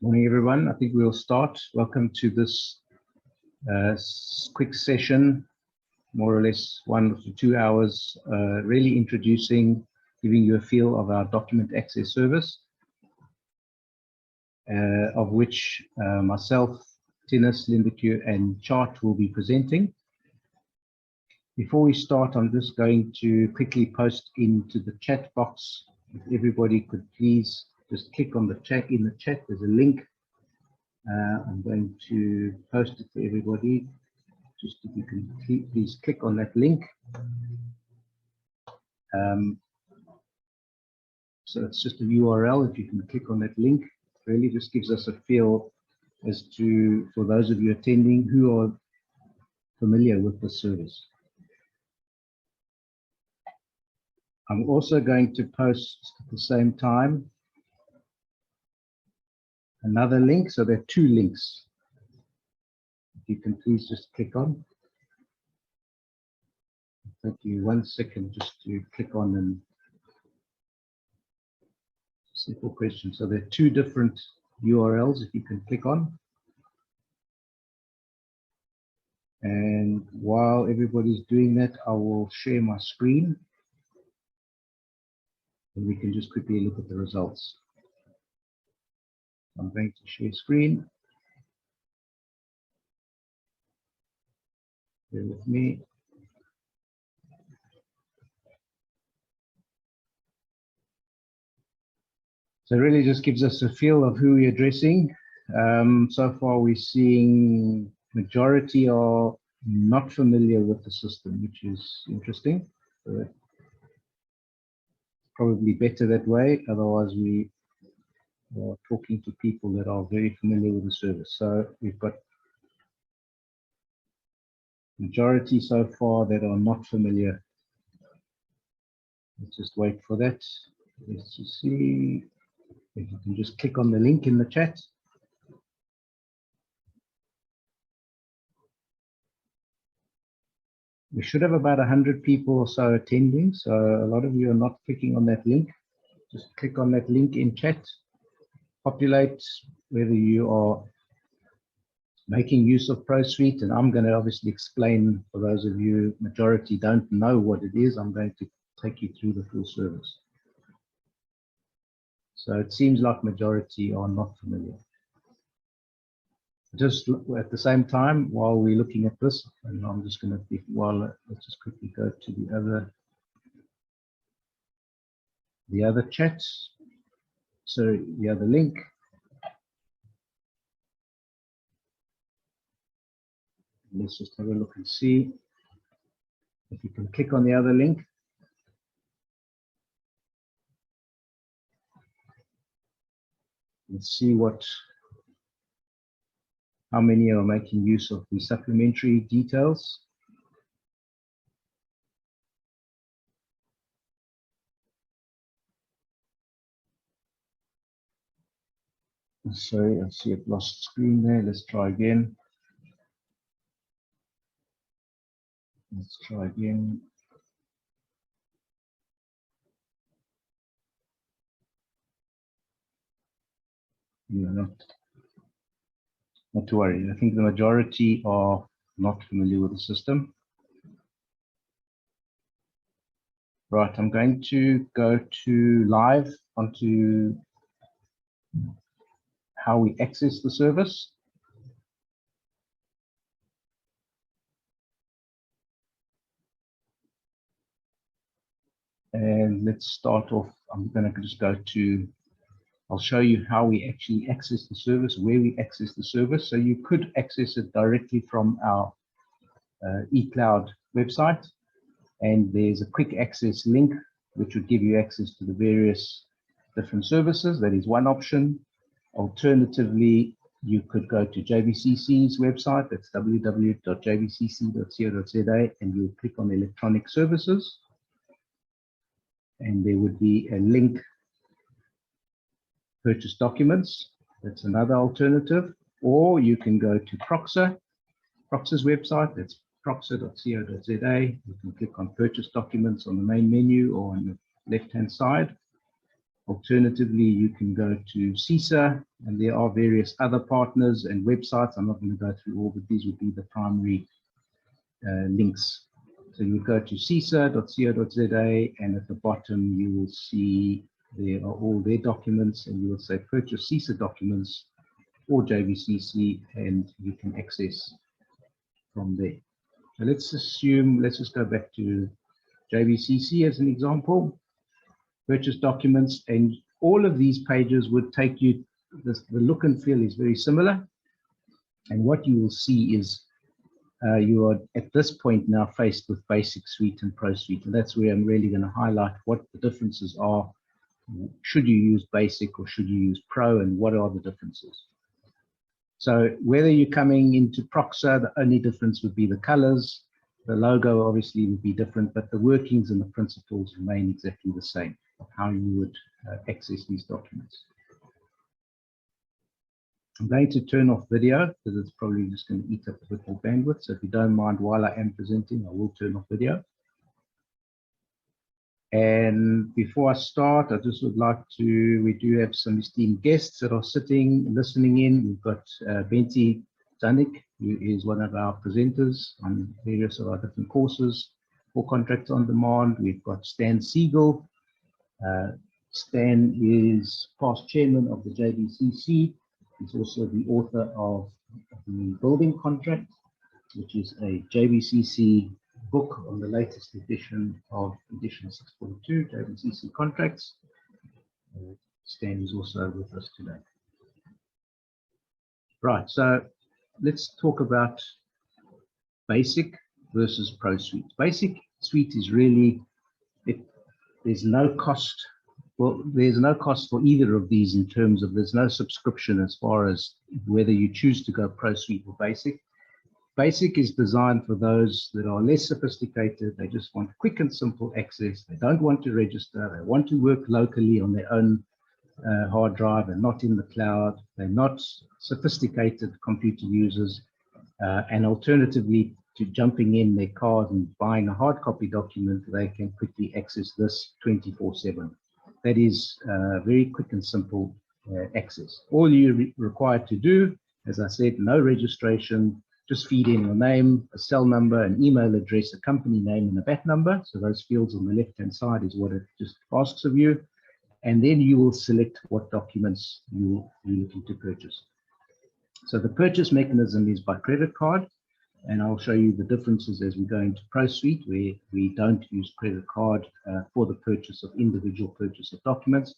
Morning, everyone. I think we'll start. Welcome to this quick session, more or less 1 to 2 hours, really introducing, giving you a feel of our document access service, of which myself, Tinus, Lindeque, and Chart will be presenting. Before we start, I'm just going to quickly post into the chat box. If everybody could please just click on the chat. In the chat, there's a link. I'm going to post it to everybody. Just if you can please click on that link. So it's just a URL. If you can click on that link, it really just gives us a feel as to, for those of you attending, who are familiar with the service. I'm also going to post at the same time another link. So there are 2 links. If you can please just click on. It'll take you 1 second just to click on and simple question. So there are 2 different URLs if you can click on. And while everybody's doing that, I will share my screen. And we can just quickly look at the results. I'm going to share screen. Bear with me. So it really just gives us a feel of who we're addressing. So far we're seeing majority are not familiar with the system, which is interesting. Probably better that way, otherwise we are talking to people that are very familiar with the service. So we've got majority so far that are not familiar. Let's just wait for that. Let's just see if you can just click on the link in the chat. We should have about 100 people or so attending, so a lot of you are not clicking on that link. Just click on that link in chat, populate whether you are making use of ProSuite, and I'm going to obviously explain, for those of you, majority don't know what it is, I'm going to take you through the full service. So it seems like majority are not familiar. Just at the same time, while we're looking at this, and I'm just going to, let's just quickly go to the other chat. So the other link. Let's just have a look and see if you can click on the other link. Let's see how many are making use of the supplementary details. Sorry, I see I've lost screen there. Let's try again. Let's try again. No, not to worry. I think the majority are not familiar with the system. Right, I'm going to go to live onto how we access the service. And let's start off. I'm going to just go to, I'll show you how we actually access the service, where we access the service. So you could access it directly from our eCloud website. And there's a quick access link, which would give you access to the various different services. That is one option. Alternatively, you could go to JVCC's website. That's www.jvcc.co.za, and you'll click on electronic services. And there would be a link, purchase documents. That's another alternative. Or you can go to Proxa, Proxa's website. That's proxa.co.za. You can click on purchase documents on the main menu or on the left-hand side. Alternatively, you can go to CISA, and there are various other partners and websites. I'm not going to go through all, but these would be the primary links. So you go to cisa.co.za, and at the bottom you will see there are all their documents, and you will say purchase CISA documents or JVCC, and you can access from there. So let's just go back to JVCC as an example. Purchase documents, and all of these pages would take you, the look and feel is very similar. And what you will see is you are at this point now faced with Basic Suite and Pro Suite. And that's where I'm really going to highlight what the differences are. Should you use Basic or should you use Pro, and what are the differences? So whether you're coming into Proxa, the only difference would be the colors. The logo obviously would be different, but the workings and the principles remain exactly the same of how you would access these documents. I'm going to turn off video because it's probably just going to eat up a bit more bandwidth. So if you don't mind, while I am presenting, I will turn off video. And before I start, I just would like to, we do have some esteemed guests that are sitting, listening in. We've got Benti Zanik, who is one of our presenters on various of our different courses for Contracts on Demand. We've got Stan Siegel. Stan is past chairman of the JVCC. He's also the author of the Building Contract, which is a JVCC book on the latest edition of edition 6.2, JVCC Contracts. Stan is also with us today. Right, so let's talk about Basic versus Pro Suite. Basic Suite is really, there's no cost. Well, there's no cost for either of these in terms of there's no subscription as far as whether you choose to go Pro Suite or Basic. Basic is designed for those that are less sophisticated. They just want quick and simple access. They don't want to register. They want to work locally on their own hard drive and not in the cloud. They're not sophisticated computer users. And alternatively to jumping in their card and buying a hard copy document, they can quickly access this 24/7. That is very quick and simple access. All you're required to do, as I said, no registration, just feed in your name, a cell number, an email address, a company name, and a VAT number. So those fields on the left-hand side is what it just asks of you. And then you will select what documents you're looking to purchase. So the purchase mechanism is by credit card. And I'll show you the differences as we go into Pro Suite, where we don't use credit card for the purchase of individual purchase of documents.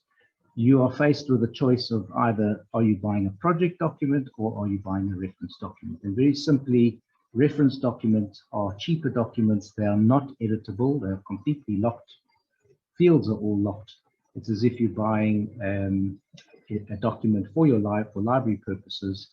You are faced with a choice of either are you buying a project document or are you buying a reference document. And very simply, reference documents are cheaper documents. They are not editable. They are completely locked. Fields are all locked. It's as if you're buying a document for your library purposes,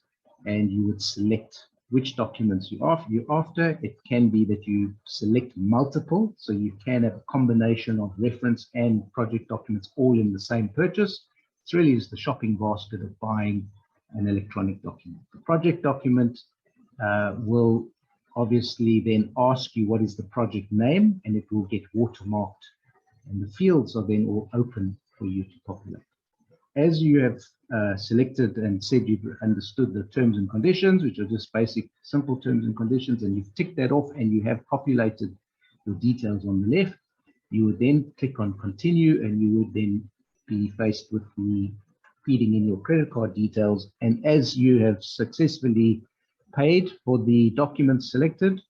and you would select which documents you're after. It can be that you select multiple, so you can have a combination of reference and project documents all in the same purchase. It's really just the shopping basket of buying an electronic document. The project document will obviously then ask you what is the project name, and it will get watermarked, and the fields are then all open for you to populate. As you have selected and said you've understood the terms and conditions, which are just basic, simple terms and conditions, and you've ticked that off and you have populated your details on the left, you would then click on continue, and you would then be faced with the feeding in your credit card details. And as you have successfully paid for the documents selected,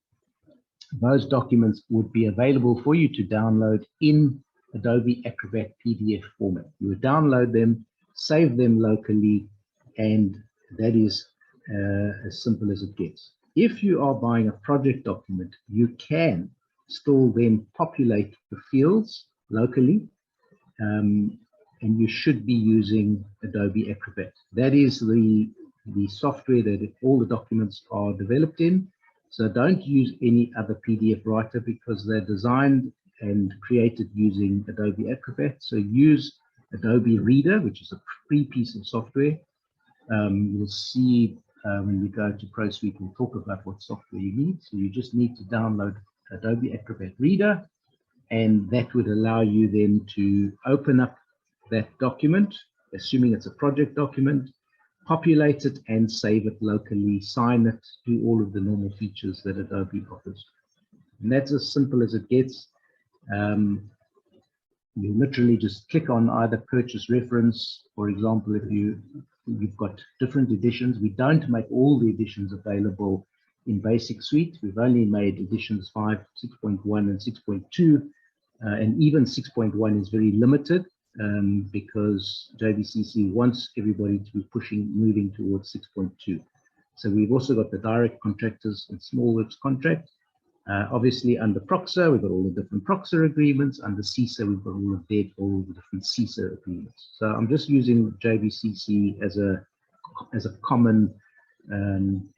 those documents would be available for you to download in Adobe Acrobat PDF format. You would download them, save them locally, and that is as simple as it gets. If you are buying a project document, you can still then populate the fields locally, and you should be using Adobe Acrobat. That is the software that all the documents are developed in. So don't use any other PDF writer because they're designed and created using Adobe Acrobat. So use Adobe Reader, which is a free piece of software. You'll see when we go to Pro Suite, we'll talk about what software you need. So you just need to download Adobe Acrobat Reader, and that would allow you then to open up that document, assuming it's a project document, populate it and save it locally, sign it, do all of the normal features that Adobe offers. And that's as simple as it gets. You literally just click on either purchase reference. For example, if you've got different editions, we don't make all the editions available in Basic Suite. We've only made editions 5, 6.1, and 6.2, and even 6.1 is very limited because JVCC wants everybody to be moving towards 6.2. So we've also got the direct contractors and small works contract. Obviously, under PROXA, we've got all the different PROXA agreements. Under CISA, we've got all the different CISA agreements. So I'm just using JVCC as a common.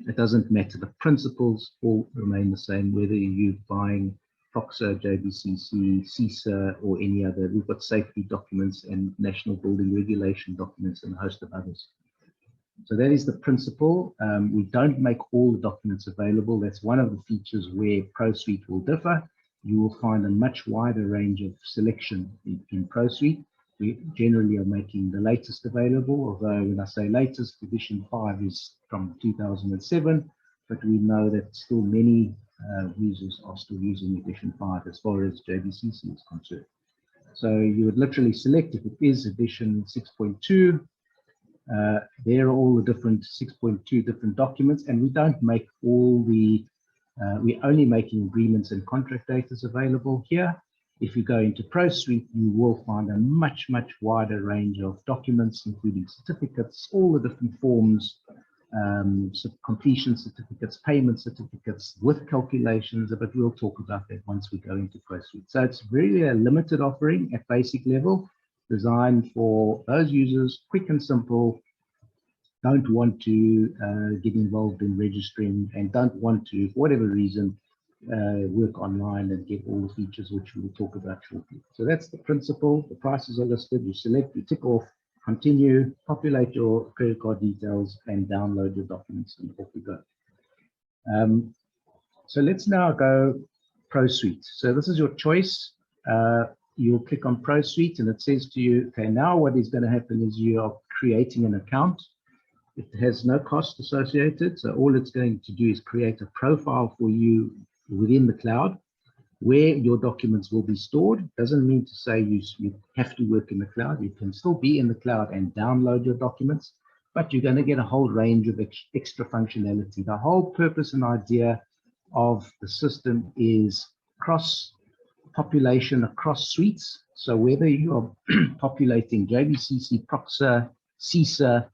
It doesn't matter. The principles all remain the same, whether you're buying PROXA, JVCC, CISA, or any other. We've got safety documents and national building regulation documents and a host of others. So that is the principle. We don't make all the documents available. That's one of the features where ProSuite will differ. You will find a much wider range of selection in ProSuite. We generally are making the latest available, although when I say latest, edition 5 is from 2007, but we know that still many users are still using edition 5 as far as JVCC is concerned. So you would literally select if it is edition 6.2. There are all the different 6.2 different documents, and we don't make all the, we're only making agreements and contract data available here. If you go into ProSuite, you will find a much wider range of documents, including certificates, all the different forms, completion certificates, payment certificates with calculations, but we'll talk about that once we go into ProSuite. So it's really a limited offering at basic level, designed for those users, quick and simple, don't want to get involved in registering and don't want to, for whatever reason, work online and get all the features which we will talk about shortly. So that's the principle. The prices are listed. You select, you tick off, continue, populate your credit card details, and download your documents, and off we go. So let's now go ProSuite. So this is your choice. You'll click on ProSuite and it says to you, okay, now what is going to happen is you are creating an account. It has no cost associated. So all it's going to do is create a profile for you within the cloud where your documents will be stored. Doesn't mean to say you have to work in the cloud. You can still be in the cloud and download your documents, but you're going to get a whole range of extra functionality. The whole purpose and idea of the system is population across suites. So whether you're populating JVCC, PROXA, CISA,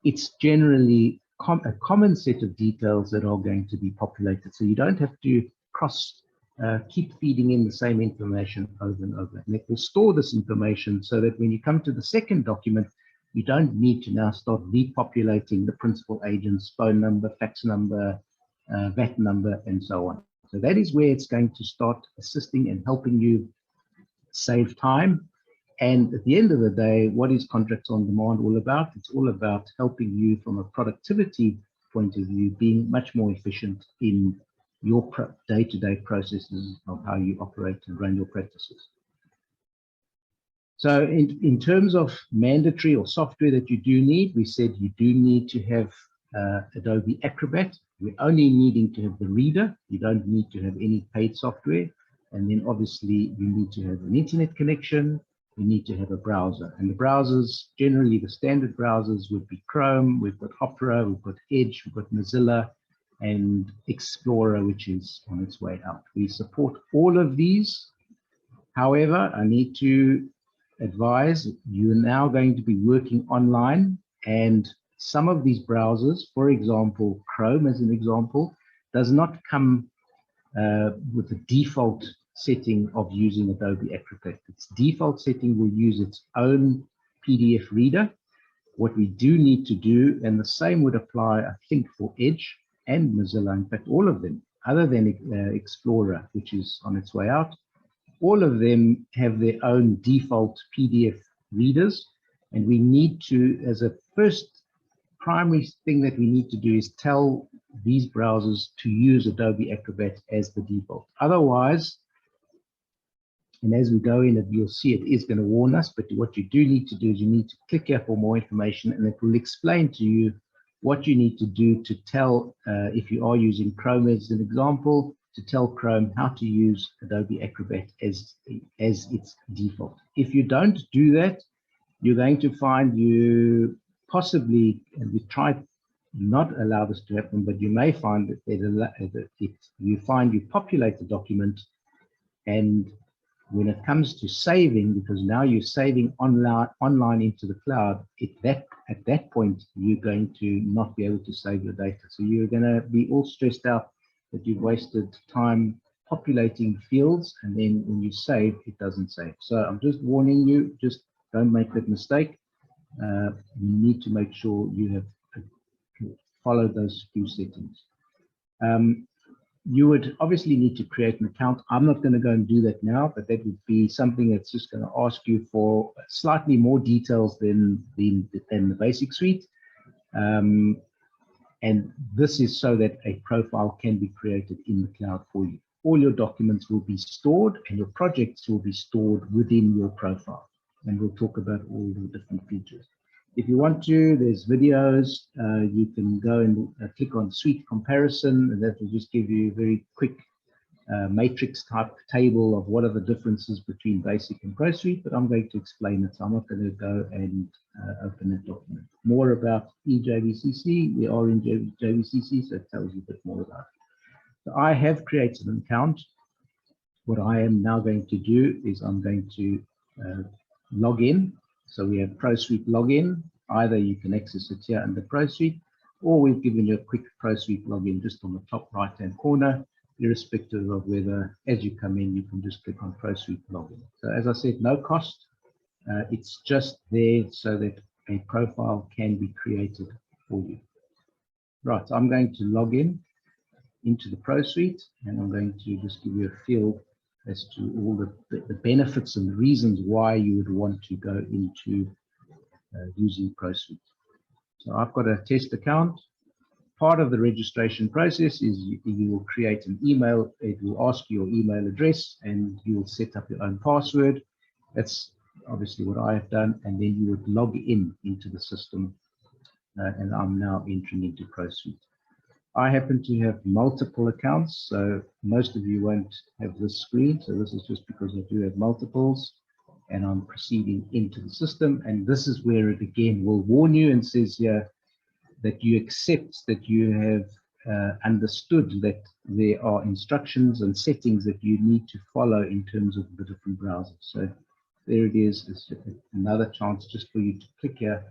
it's generally a common set of details that are going to be populated. So you don't have to keep feeding in the same information over and over. And it will store this information so that when you come to the second document, you don't need to now start repopulating the principal agent's phone number, fax number, VAT number, and so on. So that is where it's going to start assisting and helping you save time. And at the end of the day, what is Contracts on Demand all about? It's all about helping you from a productivity point of view, being much more efficient in your day-to-day processes of how you operate and run your practices. So in terms of mandatory or software that you do need, we said you do need to have Adobe Acrobat. We're only needing to have the reader. You don't need to have any paid software. And then obviously you need to have an internet connection. You need to have a browser. And the browsers, generally the standard browsers would be Chrome, we've got Opera, we've got Edge, we've got Mozilla, and Explorer, which is on its way out. We support all of these. However, I need to advise you're now going to be working online, and some of these browsers, for example, Chrome as an example, does not come with the default setting of using Adobe Acrobat. Its default setting will use its own PDF reader. What we do need to do, and the same would apply, I think, for Edge and Mozilla, in fact, all of them, other than Explorer, which is on its way out, all of them have their own default PDF readers. And we need to, as a first primary thing that we need to do, is tell these browsers to use Adobe Acrobat as the default. Otherwise, And as we go in, you'll see it is going to warn us, but what you do need to do is you need to click here for more information, and it will explain to you what you need to do to tell, if you are using Chrome as an example, to tell Chrome how to use Adobe Acrobat as its default. If you don't do that, you're going to find you possibly, and we try not allow this to happen, but you may find that you populate the document, and when it comes to saving, because now you're saving online into the cloud, at that point, you're going to not be able to save your data. So you're going to be all stressed out that you've wasted time populating fields, and then when you save, it doesn't save. So I'm just warning you, just don't make that mistake. You need to make sure you have followed those few settings. You would obviously need to create an account. I'm not going to go and do that now, but that would be something that's just going to ask you for slightly more details than the basic suite. And this is so that a profile can be created in the cloud for you. All your documents will be stored, and your projects will be stored within your profile. And we'll talk about all the different features. If you want to, there's videos. You can go and click on suite comparison, and that will just give you a very quick matrix type table of what are the differences between basic and pro suite, but I'm going to explain it, so I'm not going to go and open that document. More about eJVCC, we are in JVCC, so it tells you a bit more about it. So I have created an account. What I am now going to do is I'm going to log in. So we have Pro Suite login. Either you can access it here under Pro Suite, or we've given you a quick Pro Suite login just on the top right-hand corner, irrespective of whether, as you come in, you can just click on Pro Suite login. So as I said, no cost. It's just there so that a profile can be created for you. Right, so I'm going to log in into the Pro Suite, and I'm going to just give you a feel as to all the benefits and the reasons why you would want to go into using Pro Suite. So I've got a test account. Part of the registration process is you will create an email. It will ask you your email address, and you will set up your own password. That's obviously what I have done, and then you would log in into the system, and I'm now entering into Pro Suite. I happen to have multiple accounts, so most of you won't have this screen. So this is just because I do have multiples, and I'm proceeding into the system. And this is where it again will warn you and says here that you accept that you have understood that there are instructions and settings that you need to follow in terms of the different browsers. So there it is. It's another chance just for you to click here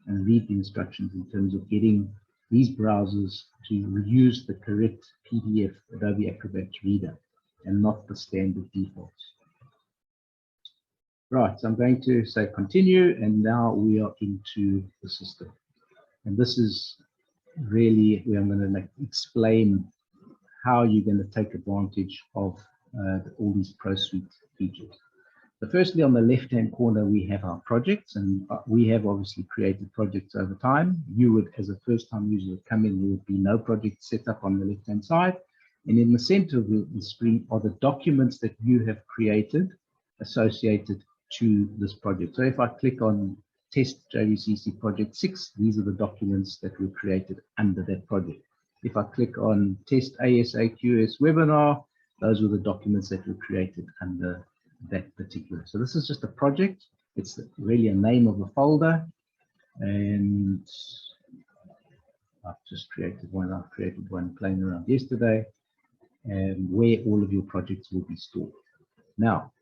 and read the instructions in terms of getting these browsers to use the correct PDF Adobe Acrobat reader and not the standard defaults. Right, so I'm going to say continue, and now we are into the system. And this is really where I'm going to explain how you're going to take advantage of all these Pro Suite features. So firstly, on the left-hand corner, we have our projects, and we have obviously created projects over time. You would, as a first-time user, come in, there would be no project set up on the left-hand side. And in the center of the screen are the documents that you have created associated to this project. So if I click on Test JVCC Project 6, these are the documents that were created under that project. If I click on Test ASAQS Webinar, those were the documents that were created under that particular. So this is just a project. It's really a name of a folder, and I've just created one. I've created one playing around yesterday, and where all of your projects will be stored. Now,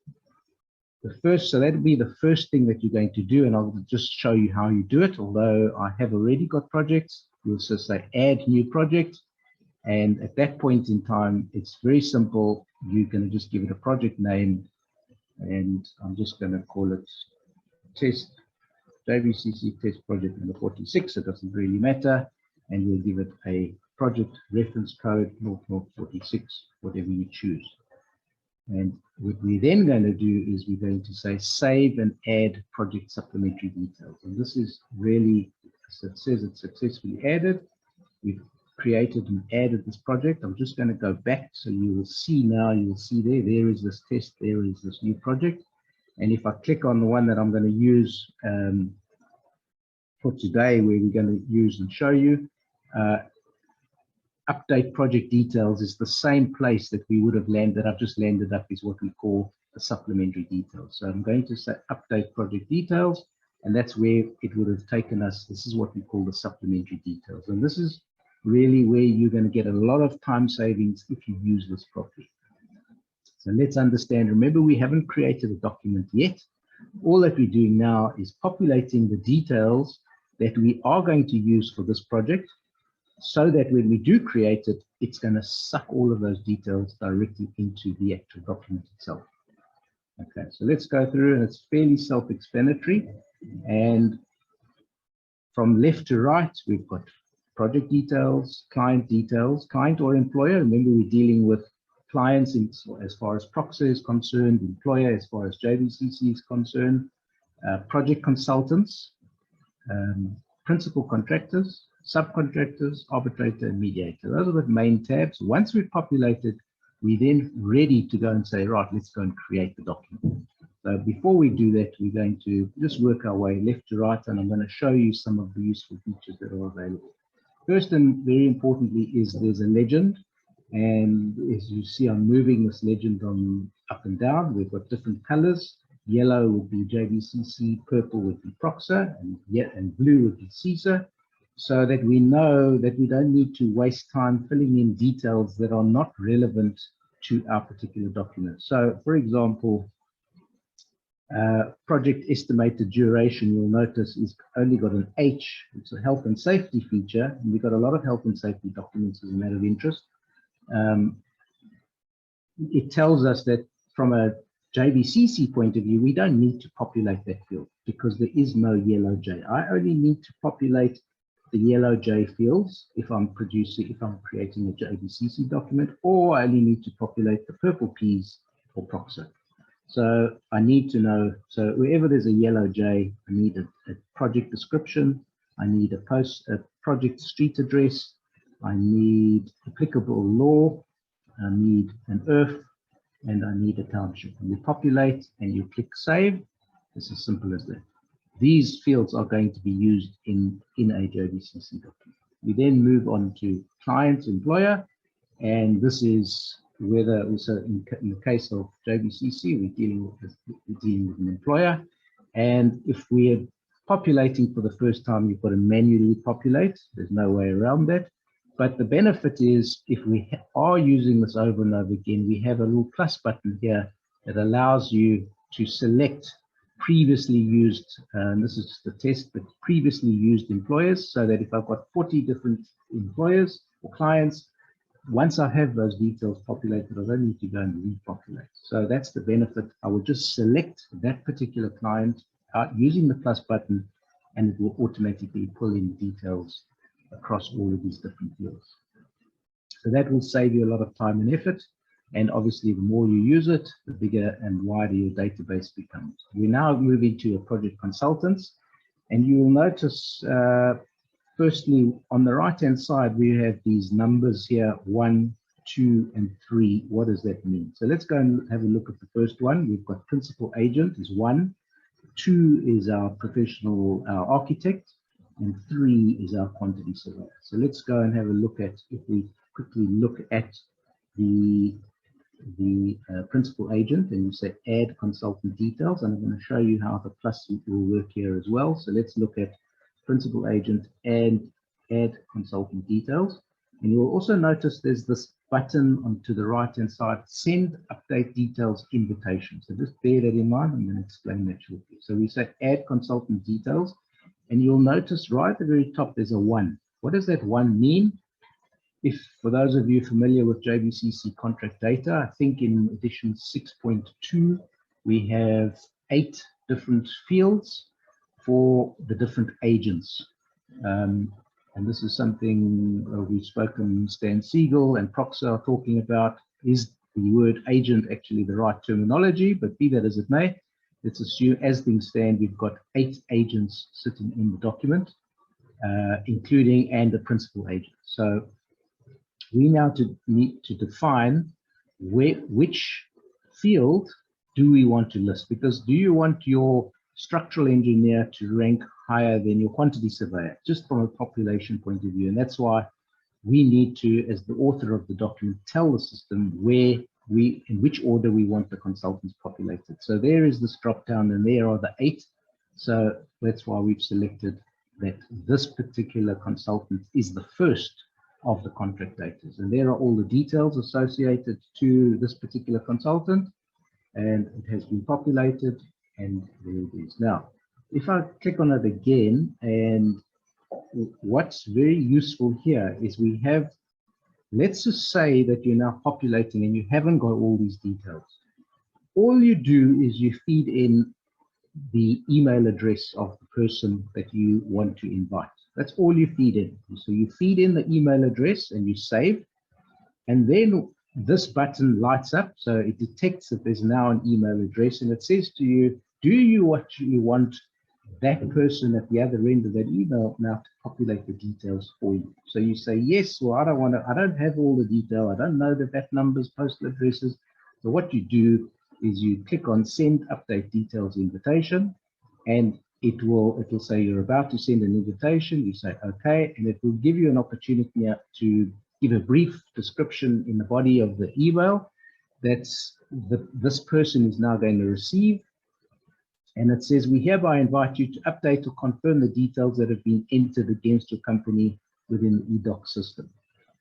so that'll be the first thing that you're going to do, and I'll just show you how you do it. Although I have already got projects, you'll just say add new project, and at that point in time, it's very simple. You're going to just give it a project name, and I'm just going to call it Test JVCC Test Project number 46. It doesn't really matter, and we'll give it a project reference code 0046, whatever you choose. And what we're then going to do is we're going to say save and add project supplementary details. And this is really, so it says it's successfully added. We've created and added this project. I'm just going to go back so you will see now, you will see there is this test, there is this new project. And if I click on the one that I'm going to use for today, where we're going to use and show you, update project details is the same place that we would have landed. I've just landed up is what we call the supplementary details. So I'm going to say update project details, and that's where it would have taken us. This is what we call the supplementary details. And this is really where you're going to get a lot of time savings if you use this properly. So let's understand. Remember, we haven't created a document yet. All that we're doing now is populating the details that we are going to use for this project, so that when we do create it, it's going to suck all of those details directly into the actual document itself. Okay, so let's go through, and it's fairly self-explanatory. And from left to right, we've got project details, client or employer. Remember, we're dealing with clients as far as Proxa is concerned, employer as far as JBCC is concerned, project consultants, principal contractors, subcontractors, arbitrator, and mediator. Those are the main tabs. Once we've populated, we're then ready to go and say, right, let's go and create the document. So before we do that, we're going to just work our way left to right, and I'm going to show you some of the useful features that are available. First, and very importantly, is there's a legend. And as you see, I'm moving this legend on up and down. We've got different colors. Yellow would be JBCC, purple would be Proxa, and blue would be CISA, so that we know that we don't need to waste time filling in details that are not relevant to our particular document. So, for example, project estimated duration, you'll notice, is only got an H. It's a health and safety feature, and we've got a lot of health and safety documents as a matter of interest. It tells us that from a JBCC point of view, we don't need to populate that field because there is no yellow J. I only need to populate the yellow J fields if I'm creating a JBCC document, or I only need to populate the purple P's for Proxa. So I need to know, so wherever there's a yellow J, I need a project description, I need a project street address, I need applicable law, I need an IRF, and I need a township. And you populate and you click save. It's as simple as that. These fields are going to be used in a JBCC document. We then move on to client, employer, and this is whether also in the case of JBCC, we're dealing with an employer. And if we're populating for the first time, you've got to manually populate. There's no way around that. But the benefit is, if we are using this over and over again, we have a little plus button here that allows you to select previously used, and this is the test, but previously used employers, so that if I've got 40 different employers or clients, once I have those details populated, I don't need to go and repopulate. So that's the benefit. I will just select that particular client using the plus button, and it will automatically pull in details across all of these different fields. So that will save you a lot of time and effort. And obviously, the more you use it, the bigger and wider your database becomes. We're now moving to a project consultants. And you will notice, firstly, on the right-hand side, we have these numbers here, 1, 2, and 3. What does that mean? So let's go and have a look at the first one. We've got principal agent is 1. 2 is our professional, our architect. And 3 is our quantity surveyor. So let's go and have a look at, if we quickly look at the principal agent, and you say add consultant details, and I'm going to show you how the plus will work here as well. So let's look at principal agent and add consultant details. And you'll also notice there's this button to the right hand side, send update details invitation. So just bear that in mind. I'm going to explain that shortly. So we say add consultant details. And you'll notice right at the very top, there's a 1. What does that 1 mean? If, for those of you familiar with JBCC contract data, I think in edition 6.2, we have 8 different fields for the different agents. And this is something we've spoken, Stan Siegel and Proxa are talking about. Is the word agent actually the right terminology? But be that as it may, let's assume, as things stand, we've got 8 agents sitting in the document, including and the principal agent. So we now need to define which field do we want to list, because do you want your structural engineer to rank higher than your quantity surveyor, just from a population point of view? And that's why we need to, as the author of the document, tell the system in which order we want the consultants populated. So there is this drop down, and there are the 8. So that's why we've selected that this particular consultant is the first of the contract daters. And there are all the details associated to this particular consultant, and it has been populated, and there it is. Now, if I click on it again, and what's very useful here is we have, let's just say that you're now populating and you haven't got all these details. All you do is you feed in the email address of the person that you want to invite. That's all you feed in. So you feed in the email address and you save, and then this button lights up, so it detects that there's now an email address, and it says to you, do you actually want that person at the other end of that email now to populate the details for you? So you say yes, or I don't have all the detail, I don't know the VAT numbers, postal addresses. So what you do is you click on send update details invitation, and it will say you're about to send an invitation. You say okay, and it will give you an opportunity to give a brief description in the body of the email that's this person is now going to receive. And it says, we hereby invite you to update or confirm the details that have been entered against your company within the eDoc system.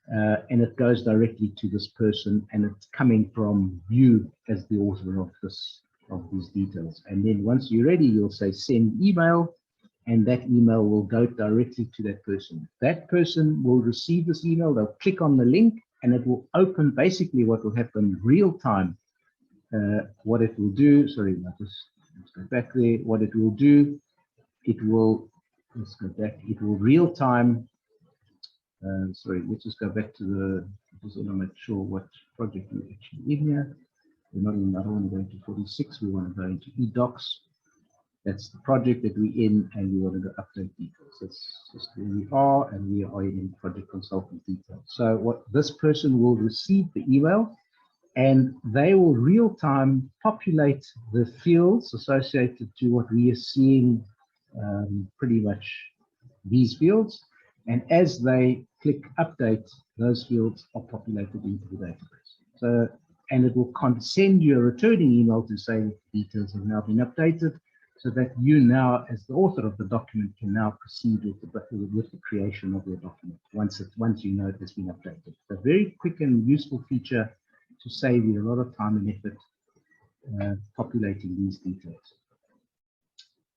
And it goes directly to this person, and it's coming from you as the author of these details. And then once you're ready, you'll say send email, and that email will go directly to that person. That person will receive this email, they'll click on the link, and it will open basically what will happen real time. What it will do, sorry, let's go back there. What it will do, let's go back, it will real time, sorry, let's just go back to just want to make sure what project we're actually in here. We're not in, I don't want to go into 46, we want to go into eDocs. That's the project that we're in, and we want to go update details. That's just where we are, and we are in project consultant details. So what this person will receive the email, and they will real time populate the fields associated to what we are seeing, pretty much these fields. And as they click update, those fields are populated into the database. So, and it will send you a returning email to say that the details have now been updated, so that you now, as the author of the document, can now proceed with the creation of your document once you know it has been updated. A very quick and useful feature to save you a lot of time and effort populating these details.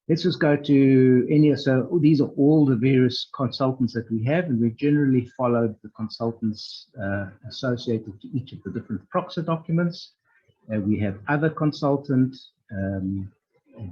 Let's just go to so these are all the various consultants that we have, and we've generally followed the consultants associated to each of the different Proxa documents. We have other consultants.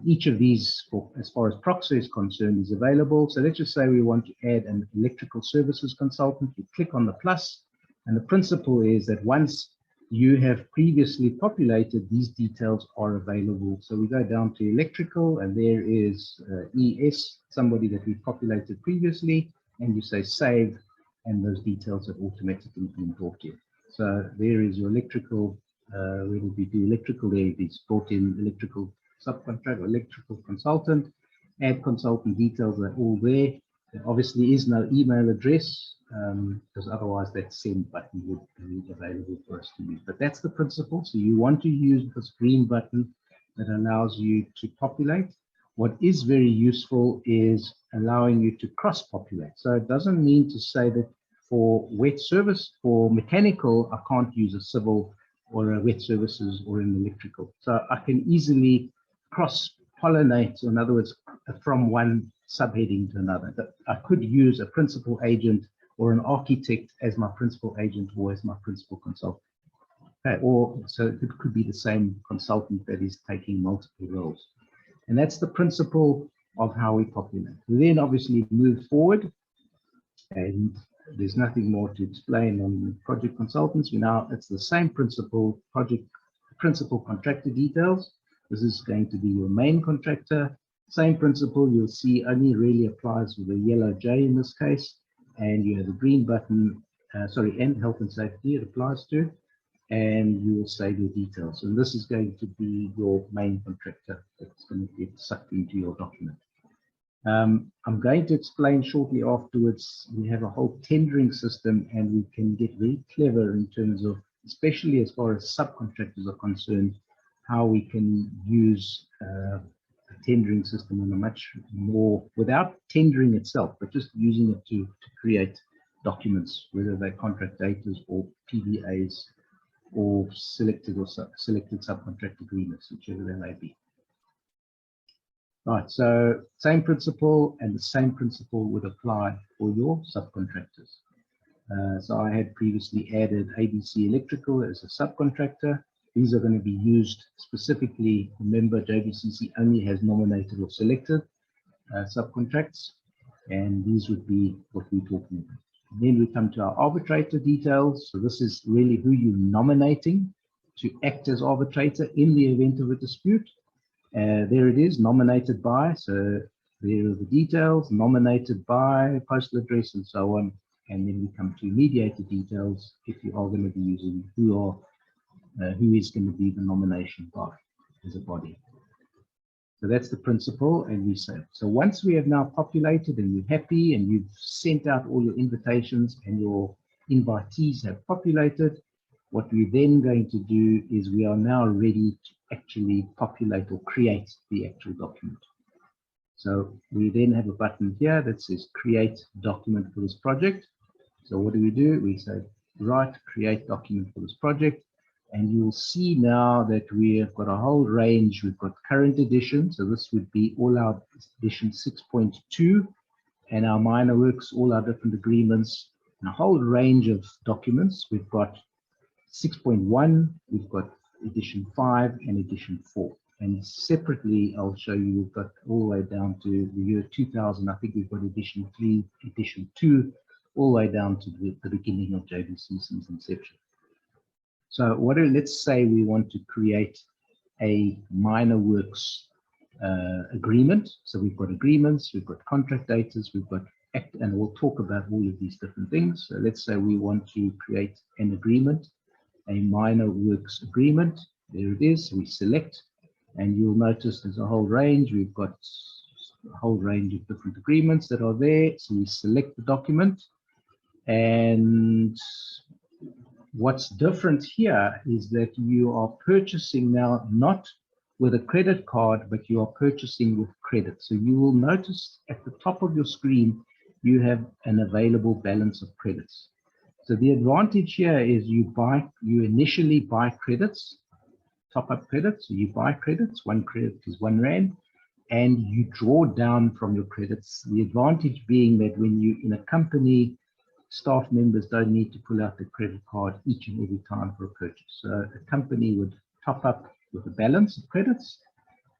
Each of these, as far as Proxa is concerned, is available. So let's just say we want to add an electrical services consultant. You click on the plus, and the principle is that once you have previously populated, these details are available. So we go down to electrical, and there is ES, somebody that we populated previously, and you say save, and those details have automatically been brought in. So there is your electrical, where will be the electrical, there it is brought in electrical subcontract or electrical consultant, add consultant details are all there. There obviously is no email address, because otherwise that send button would be available for us to use. But that's the principle. So you want to use this green button that allows you to populate. What is very useful is allowing you to cross-populate. So it doesn't mean to say that for wet service, for mechanical, I can't use a civil or a wet services or an electrical. So I can easily cross-pollinate, in other words, from one subheading to another. I could use a principal agent or an architect as my principal agent or as my principal consultant. Okay, or so it could be the same consultant that is taking multiple roles. And that's the principle of how we populate. We then obviously move forward, and there's nothing more to explain on project consultants. It's the same principle, principal contractor details. This is going to be your main contractor. Same principle, you'll see only really applies with a yellow J in this case, and you have a green button and health and safety it applies to, and you will save your details. And this is going to be your main contractor that's going to get sucked into your document. I'm going to explain shortly afterwards. We have a whole tendering system, and we can get very clever in terms of, especially as far as subcontractors are concerned, how we can use a tendering system in a much more, without tendering itself, but just using it to create documents, whether they're contract datas or PVAs or selected subcontract agreements, whichever they may be. Right, so same principle, and the same principle would apply for your subcontractors. So I had previously added ABC Electrical as a subcontractor. These are going to be used specifically. Remember, JBCC only has nominated or selected subcontracts, and these would be what we're talking about. And then we come to our arbitrator details. So this is really who you're nominating to act as arbitrator in the event of a dispute. There it is, nominated by. So there are the details, nominated by, postal address, and so on. And then we come to mediator details if you are going to be using who is going to be the nomination by as a body. So that's the principle, and we say. So once we have now populated and you're happy and you've sent out all your invitations and your invitees have populated, what we're then going to do is we are now ready to actually populate or create the actual document. So we then have a button here that says create document for this project. So what do? We say, right, create document for this project. And you'll see now that we have got a whole range. We've got current edition. So this would be all our edition 6.2 and our minor works, all our different agreements, and a whole range of documents. We've got 6.1, we've got edition 5 and edition 4. And separately, I'll show you, we've got all the way down to the year 2000. I think we've got edition 3, edition 2, all the way down to the beginning of JBCC's inception. So let's say we want to create a minor works agreement. So we've got agreements, we've got contract datas, we've got act, and we'll talk about all of these different things. So let's say we want to create an agreement, a minor works agreement. There it is. We select, and you'll notice there's a whole range. We've got a whole range of different agreements that are there. So we select the document, and what's different here is that you are purchasing now not with a credit card, but you are purchasing with credit. So you will notice at the top of your screen, you have an available balance of credits. So the advantage here is you initially buy credits, top up credits. So you buy credits, 1 credit is R1, and you draw down from your credits. The advantage being that when you in a company, staff members don't need to pull out their credit card each and every time for a purchase. So a company would top up with a balance of credits,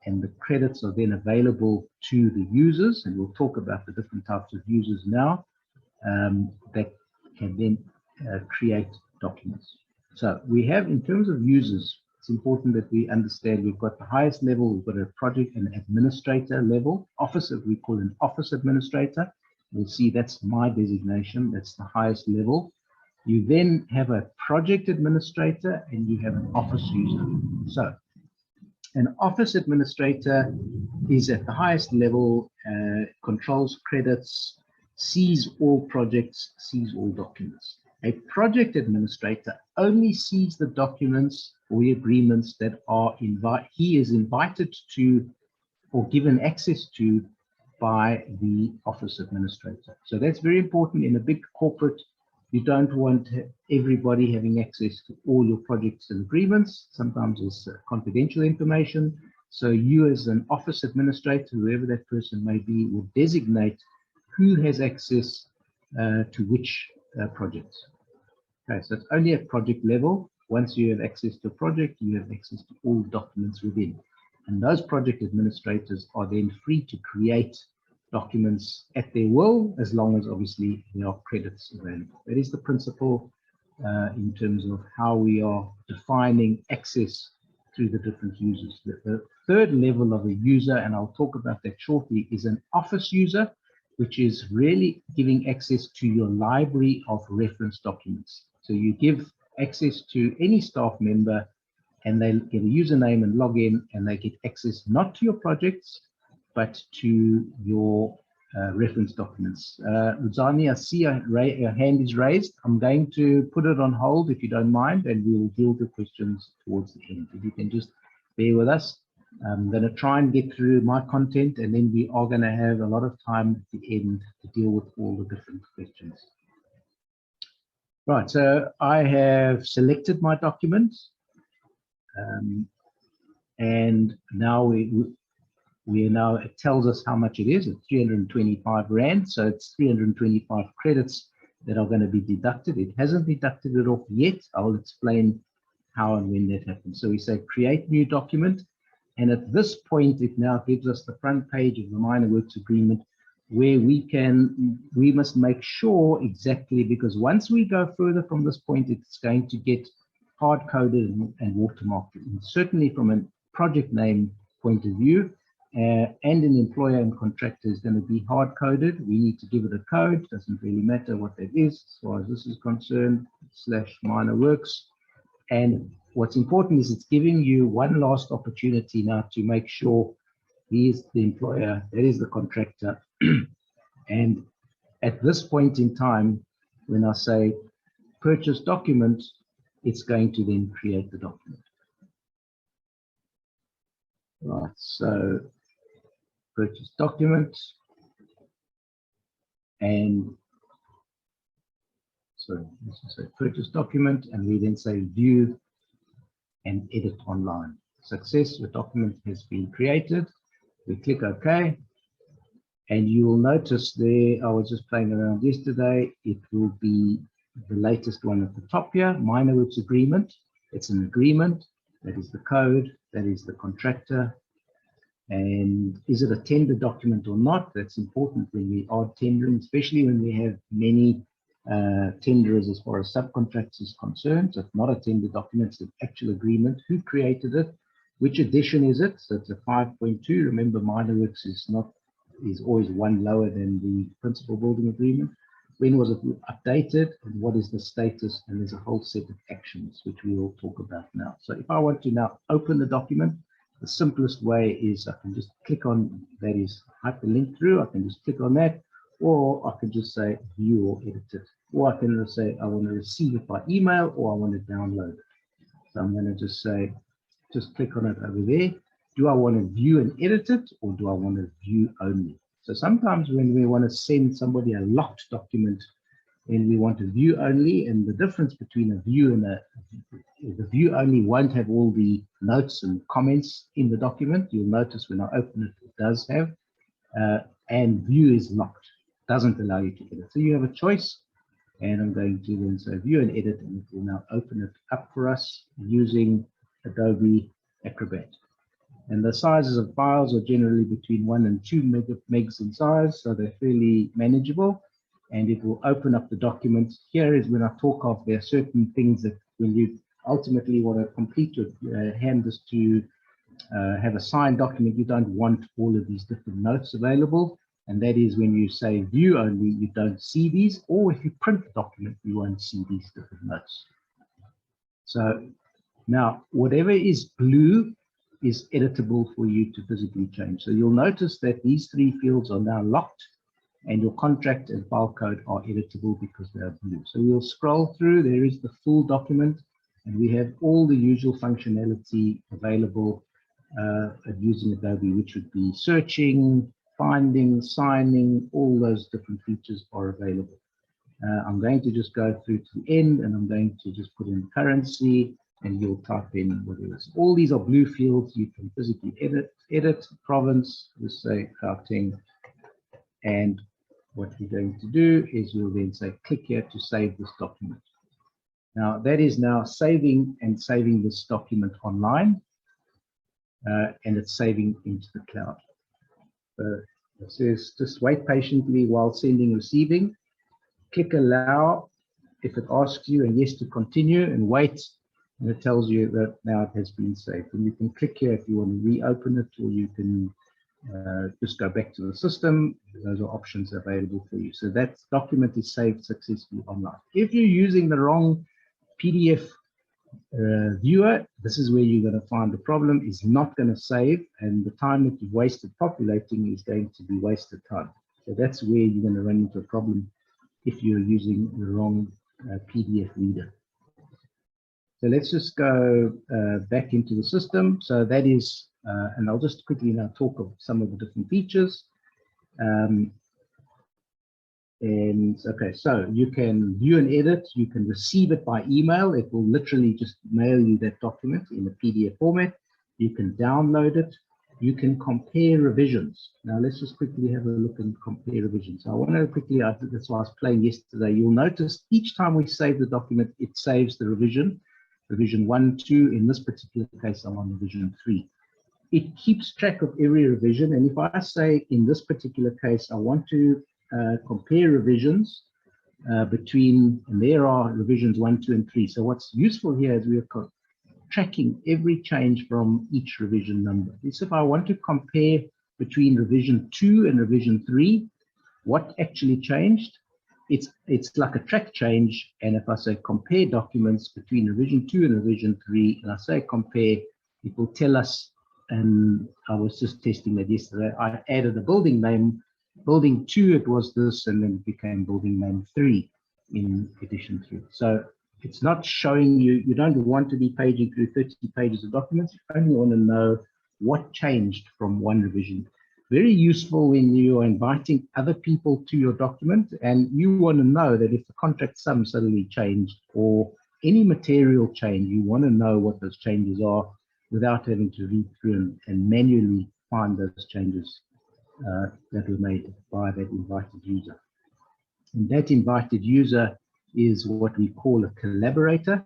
and the credits are then available to the users, and we'll talk about the different types of users now that can then create documents. So we have, in terms of users, it's important that we understand we've got the highest level, we've got a project and administrator level, we call an office administrator. We'll see that's my designation, that's the highest level. You then have a project administrator and you have an office user. So an office administrator is at the highest level, controls credits, sees all projects, sees all documents. A project administrator only sees the documents or the agreements that are he is invited to or given access to by the office administrator. So that's very important. In a big corporate, you don't want everybody having access to all your projects and agreements. Sometimes it's confidential information. So you as an office administrator, whoever that person may be, will designate who has access to which projects. Okay, so it's only at project level. Once you have access to a project, you have access to all documents within. And those project administrators are then free to create documents at their will, as long as obviously there are credits available. That is the principle in terms of how we are defining access through the different users. The third level of a user, and I'll talk about that shortly, is an office user. which is really giving access to your library of reference documents. So you give access to any staff member, and they get a username and log in, and they get access not to your projects, but to your reference documents. Ruzani, I see your hand is raised. I'm going to put it on hold if you don't mind, and we will deal with the questions towards the end. If you can just bear with us. I'm going to try and get through my content, and then we are going to have a lot of time at the end to deal with all the different questions. Right, so I have selected my document, and now it tells us how much it is. It's 325 Rand, so it's 325 credits that are going to be deducted. It hasn't deducted it off yet. I'll explain how and when that happens. So we say create new document, and at this point it now gives us the front page of the minor works agreement, where we must make sure exactly, because once we go further from this point, it's going to get hard-coded and watermarked. And certainly from a project name point of view, and an employer and contractor is going to be hard-coded. We need to give it a code. Doesn't really matter what that is as far as this is concerned, /minor works. And what's important is it's giving you one last opportunity now to make sure he is the employer, that is the contractor. And at this point in time, when I say purchase document, it's going to then create the document. Right, so purchase document, and so let's just say purchase document, and we then say view and edit online. Success, your document has been created. We click OK, and you will notice there, I was just playing around yesterday, it will be the latest one at the top here, minor works agreement. It's an agreement, that is the code, that is the contractor. And is it a tender document or not? That's important when we are tendering, especially when we have many tenderers as far as subcontracts is concerned. So it's not a tender document, it's an actual agreement. Who created it? Which edition is it? So it's a 5.2. Remember, minor works is always one lower than the principal building agreement. When was it updated, and what is the status? And there's a whole set of actions which we will talk about now. So if I want to now open the document, the simplest way is I can just click on, that is hyperlink through, I can just click on that, or I can just say view or edit it. Or I can just say I want to receive it by email, or I want to download it. So I'm going to just say, just click on it over there. Do I want to view and edit it, or do I want to view only? So sometimes when we want to send somebody a locked document, then we want to view only, and the difference between a view and the view only won't have all the notes and comments in the document. You'll notice when I open it, it does have, and view is locked, doesn't allow you to edit. So you have a choice, and I'm going to then say view and edit, and it will now open it up for us using Adobe Acrobat. And the sizes of files are generally between 1 and 2 megs in size, so they're fairly manageable. And it will open up the document. Here is when I talk of, there are certain things that when you ultimately want to complete your hand is to have a signed document, you don't want all of these different notes available. And that is when you say view only, you don't see these, or if you print the document, you won't see these different notes. So now, whatever is blue is editable for you to physically change. So you'll notice that these three fields are now locked, and your contract and file code are editable because they are blue. So we'll scroll through. There is the full document, and we have all the usual functionality available using Adobe, which would be searching, finding, signing, all those different features are available. I'm going to just go through to the end, and I'm going to just put in currency, and you'll type in what it is. All these are blue fields. You can physically edit province, let's say Gauteng, and what we're going to do is we'll then say click here to save this document. Now that is now saving this document online, and it's saving into the cloud. So it says just wait patiently while sending, receiving. Click allow if it asks you, and yes to continue, and wait, and it tells you that now it has been saved. And you can click here if you want to reopen it, or you can just go back to the system. Those are options available for you. So that document is saved successfully online. If you're using the wrong PDF viewer, this is where you're going to find the problem. Is not going to save, and the time that you've wasted populating is going to be wasted time. So that's where you're going to run into a problem if you're using the wrong PDF reader. So let's just go back into the system. So that is, and I'll just quickly now talk of some of the different features. And okay, so you can view and edit, you can receive it by email. It will literally just mail you that document in a PDF format. You can download it. You can compare revisions. Now let's just quickly have a look and compare revisions. I want to quickly, that's why I was playing yesterday. You'll notice each time we save the document, it saves the revision 1, 2. In this particular case, I'm on revision 3. It keeps track of every revision. And if I say in this particular case, I want to compare revisions between, and there are revisions 1, 2, and 3. So what's useful here is we are tracking every change from each revision number. So if I want to compare between revision 2 and revision 3, what actually changed? It's like a track change. And if I say compare documents between revision 2 and revision 3, and I say compare, it will tell us, and I was just testing that yesterday, I added a building name. Building 2, it was this, and then it became building name 3 in edition 3. So it's not showing you, you don't want to be paging through 30 pages of documents. You only want to know what changed from one revision. Very useful when you are inviting other people to your document, and you want to know that if the contract sum suddenly changed or any material change, you want to know what those changes are without having to read through and manually find those changes that were made by that invited user. And that invited user is what we call a collaborator.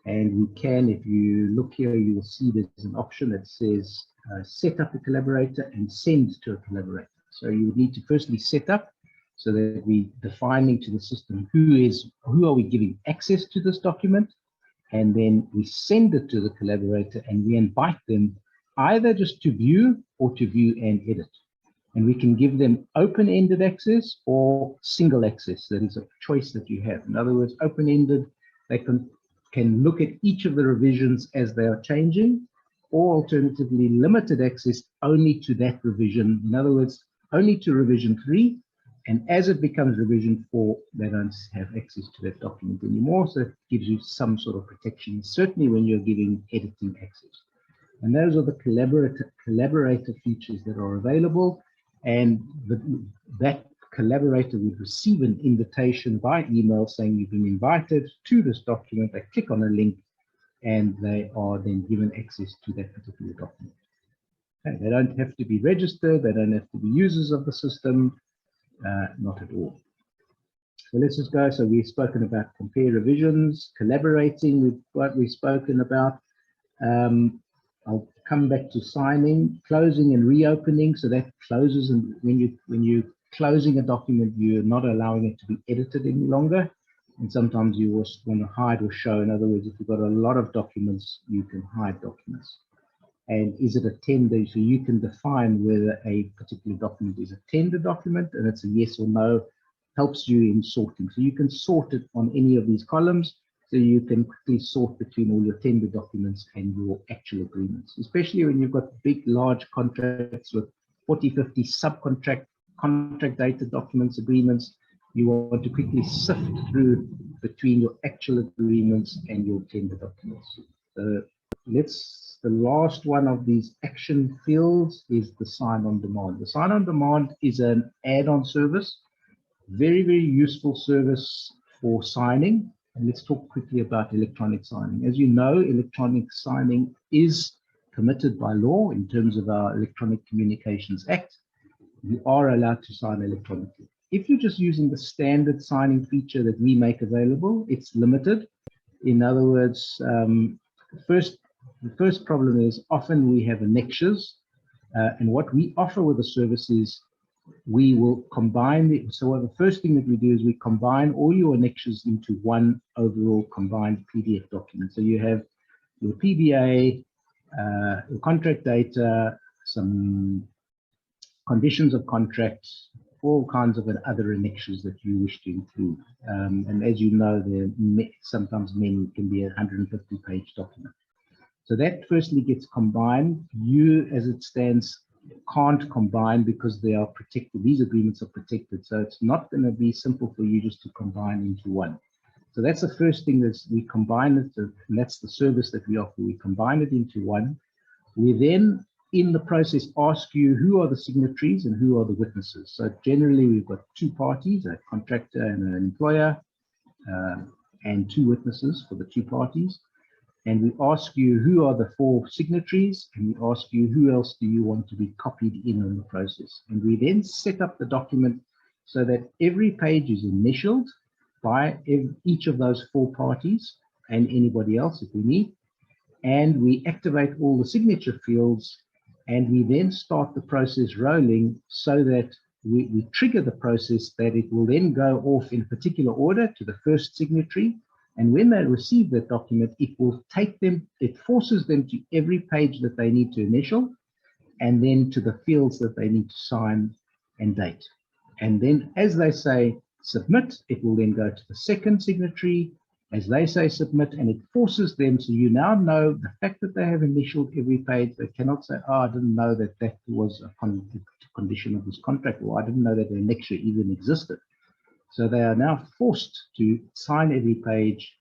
And we can, if you look here, you will see there's an option that says set up a collaborator and send to a collaborator. So you would need to firstly set up so that we defining to the system who are we giving access to this document, and then we send it to the collaborator and we invite them either just to view or to view and edit. And we can give them open-ended access or single access. That is a choice that you have. In other words, open-ended, they can look at each of the revisions as they are changing, or alternatively limited access only to that revision. In other words, only to revision 3. And as it becomes revision 4, they don't have access to that document anymore. So it gives you some sort of protection, certainly when you're giving editing access. And those are the collaborator features that are available. And that collaborator would receive an invitation by email saying you've been invited to this document. They click on a link and they are then given access to that particular document. Okay, they don't have to be registered. They don't have to be users of the system, not at all. So let's just go. So we've spoken about compare revisions, collaborating, we've spoken about. I'll come back to signing, closing and reopening. So that closes, and when you're closing a document, you're not allowing it to be edited any longer. And sometimes you also want to hide or show. In other words, if you've got a lot of documents, you can hide documents. And is it a tender? So you can define whether a particular document is a tender document, and it's a yes or no. Helps you in sorting. So you can sort it on any of these columns. So you can quickly sort between all your tender documents and your actual agreements, especially when you've got big, large contracts with 40, 50 subcontract, contract dated documents, agreements. You want to quickly sift through between your actual agreements and your tender documents. The last one of these action fields is the sign on demand. The sign on demand is an add-on service, very, very useful service for signing. And let's talk quickly about electronic signing. As you know, electronic signing is permitted by law in terms of our Electronic Communications Act. You are allowed to sign electronically. If you're just using the standard signing feature that we make available, it's limited. In other words, the first problem is often we have annexures, and what we offer with the service is we will combine so the first thing that we do is we combine all your annexures into one overall combined PDF document. So you have your PBA, your contract data, some conditions of contracts, all kinds of other annexures that you wish to include. And as you know, sometimes many can be a 150-page document. So that firstly gets combined. You, as it stands, can't combine because they are protected. These agreements are protected. So it's not going to be simple for you just to combine into one. So that's the first thing, that we combine it, and that's the service that we offer. We combine it into one. We then, in the process, ask you who are the signatories and who are the witnesses. So generally, we've got two parties, a contractor and an employer, and two witnesses for the two parties. And we ask you who are the four signatories, and we ask you who else do you want to be copied in on the process. And we then set up the document so that every page is initialed by each of those four parties and anybody else if we need. And we activate all the signature fields, and we then start the process rolling so that we trigger the process that it will then go off in a particular order to the first signatory. And when they receive that document, it will take them, it forces them to every page that they need to initial, and then to the fields that they need to sign and date. And then as they say submit, it will then go to the second signatory. As they say submit, and it forces them, so you now know the fact that they have initialed every page. They cannot say, oh, I didn't know that that was a condition of this contract, or I didn't know that the annexure even existed. So they are now forced to sign every page,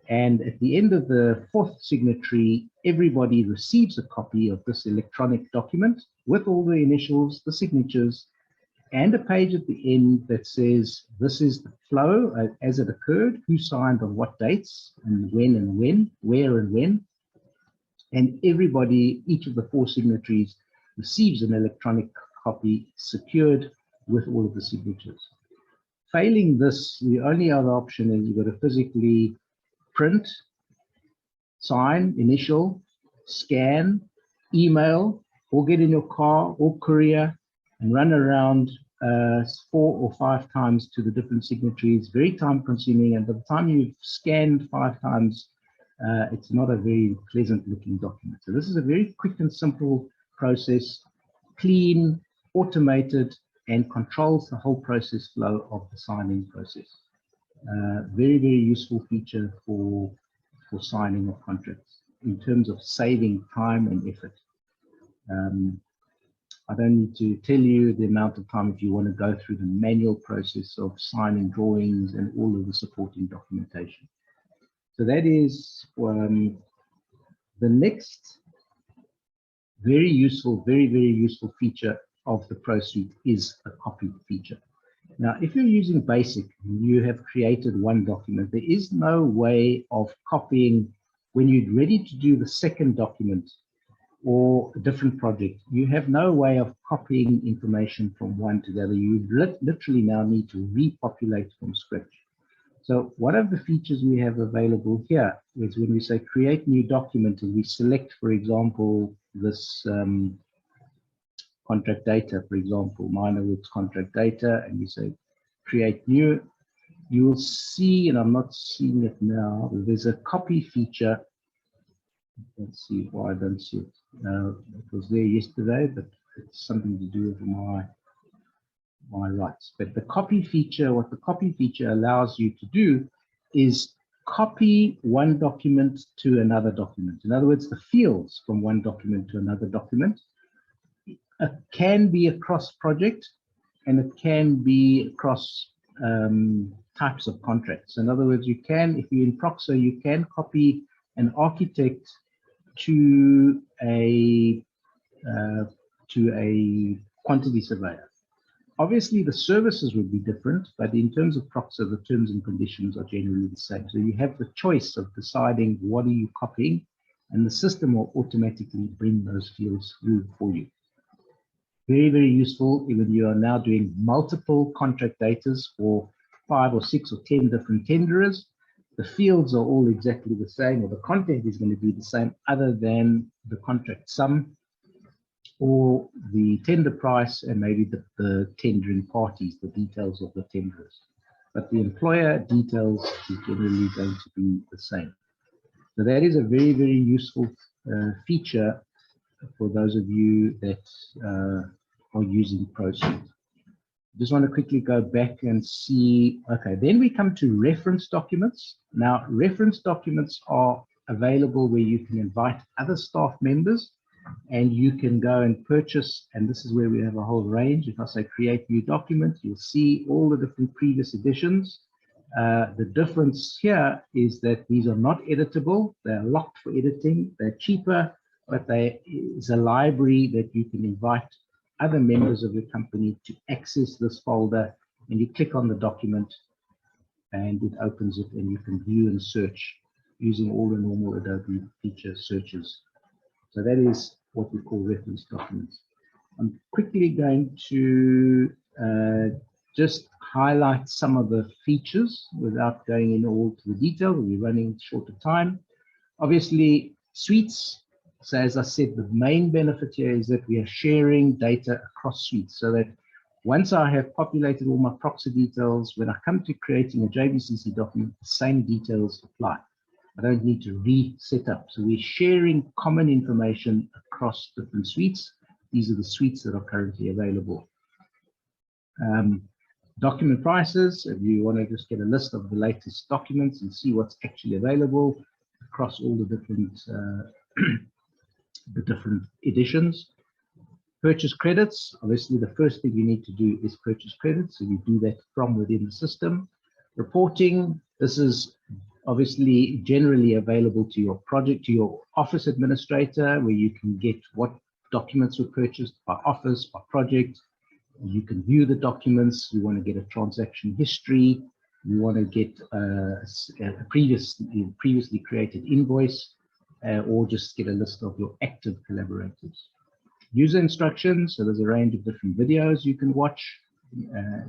and at the end of the fourth signatory, everybody receives a copy of this electronic document with all the initials, the signatures, and a page at the end that says this is the flow as it occurred, who signed on what dates, and when, where and when. And everybody, each of the four signatories, receives an electronic copy secured with all of the signatures. Failing this, the only other option is you've got to physically print, sign, initial, scan, email, or get in your car or courier and run around 4 or 5 times to the different signatories. Very time consuming, and by the time you've scanned 5 times, it's not a very pleasant looking document. So this is a very quick and simple process, clean, automated, and controls the whole process flow of the signing process. Very, very useful feature for signing of contracts in terms of saving time and effort. I don't need to tell you the amount of time if you want to go through the manual process of signing drawings and all of the supporting documentation. So that is the next very useful, very, very useful feature of the ProSuite is a copy feature. Now, if you're using BASIC, you have created one document. There is no way of copying when you're ready to do the second document or a different project. You have no way of copying information from one to the other. You literally now need to repopulate from scratch. So one of the features we have available here is when we say create new document, and we select, for example, this contract data, for example, minor works contract data, and you say create new, you will see, and I'm not seeing it now, there's a copy feature. Let's see why I don't see it. It was there yesterday, but it's something to do with my rights. But the copy feature, what the copy feature allows you to do is copy one document to another document. In other words, the fields from one document to another document. It can be across project, and it can be across types of contracts. In other words, you can, if you're in Proxo, you can copy an architect to a quantity surveyor. Obviously, the services would be different, but in terms of Proxo, the terms and conditions are generally the same. So you have the choice of deciding what are you copying, and the system will automatically bring those fields through for you. Very, very useful when you are now doing multiple contract datas for 5 or 6 or 10 different tenderers. The fields are all exactly the same, or the content is going to be the same, other than the contract sum or the tender price and maybe the tendering parties, the details of the tenderers. But the employer details is generally going to be the same. So that is a very, very useful feature for those of you that are using ProSuite. Just want to quickly go back and see. Okay, then we come to reference documents. Now, reference documents are available where you can invite other staff members and you can go and purchase, and this is where we have a whole range. If I say create new document, you'll see all the different previous editions. The difference here is that these are not editable. They're locked for editing. They're cheaper, but there is a library that you can invite other members of your company to access this folder, and you click on the document and it opens it, and you can view and search using all the normal Adobe feature searches. So that is what we call reference documents. I'm quickly going to just highlight some of the features without going in all to the detail. We're running short of time. Obviously, suites. So as I said, the main benefit here is that we are sharing data across suites, so that once I have populated all my proxy details, when I come to creating a JVCC document, the same details apply. I don't need to reset up. So we're sharing common information across different suites. These are the suites that are currently available. Document prices, if you want to just get a list of the latest documents and see what's actually available across all the different editions. Purchase credits, obviously the first thing you need to do is purchase credits, so you do that from within the system. Reporting, this is obviously generally available to your project, to your office administrator, where you can get what documents were purchased by office, by project. You can view the documents. You want to get a transaction history. You want to get a previously created invoice, or just get a list of your active collaborators. User instructions, so there's a range of different videos you can watch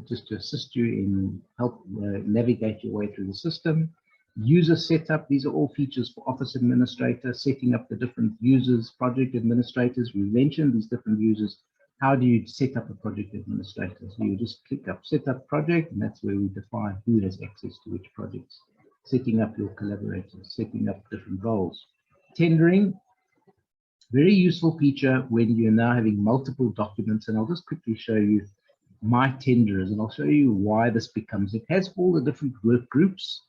just to assist you in help navigate your way through the system. User setup, these are all features for office administrators, setting up the different users, project administrators. We mentioned these different users. How do you set up a project administrator? So you just click up set up project, and that's where we define who has access to which projects. Setting up your collaborators, setting up different roles. Tendering, very useful feature when you're now having multiple documents, and I'll just quickly show you my tenderers, and I'll show you why this becomes. It has all the different work groups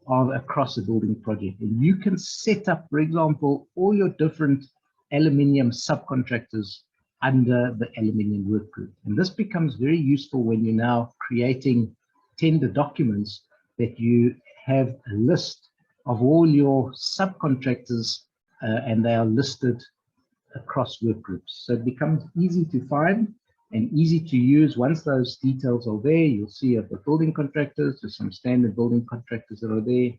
across a building project, and you can set up, for example, all your different aluminium subcontractors under the aluminium work group. And this becomes very useful when you're now creating tender documents, that you have a list of all your subcontractors and they are listed across work groups. So it becomes easy to find and easy to use. Once those details are there, you'll see of the building contractors, there's some standard building contractors that are there.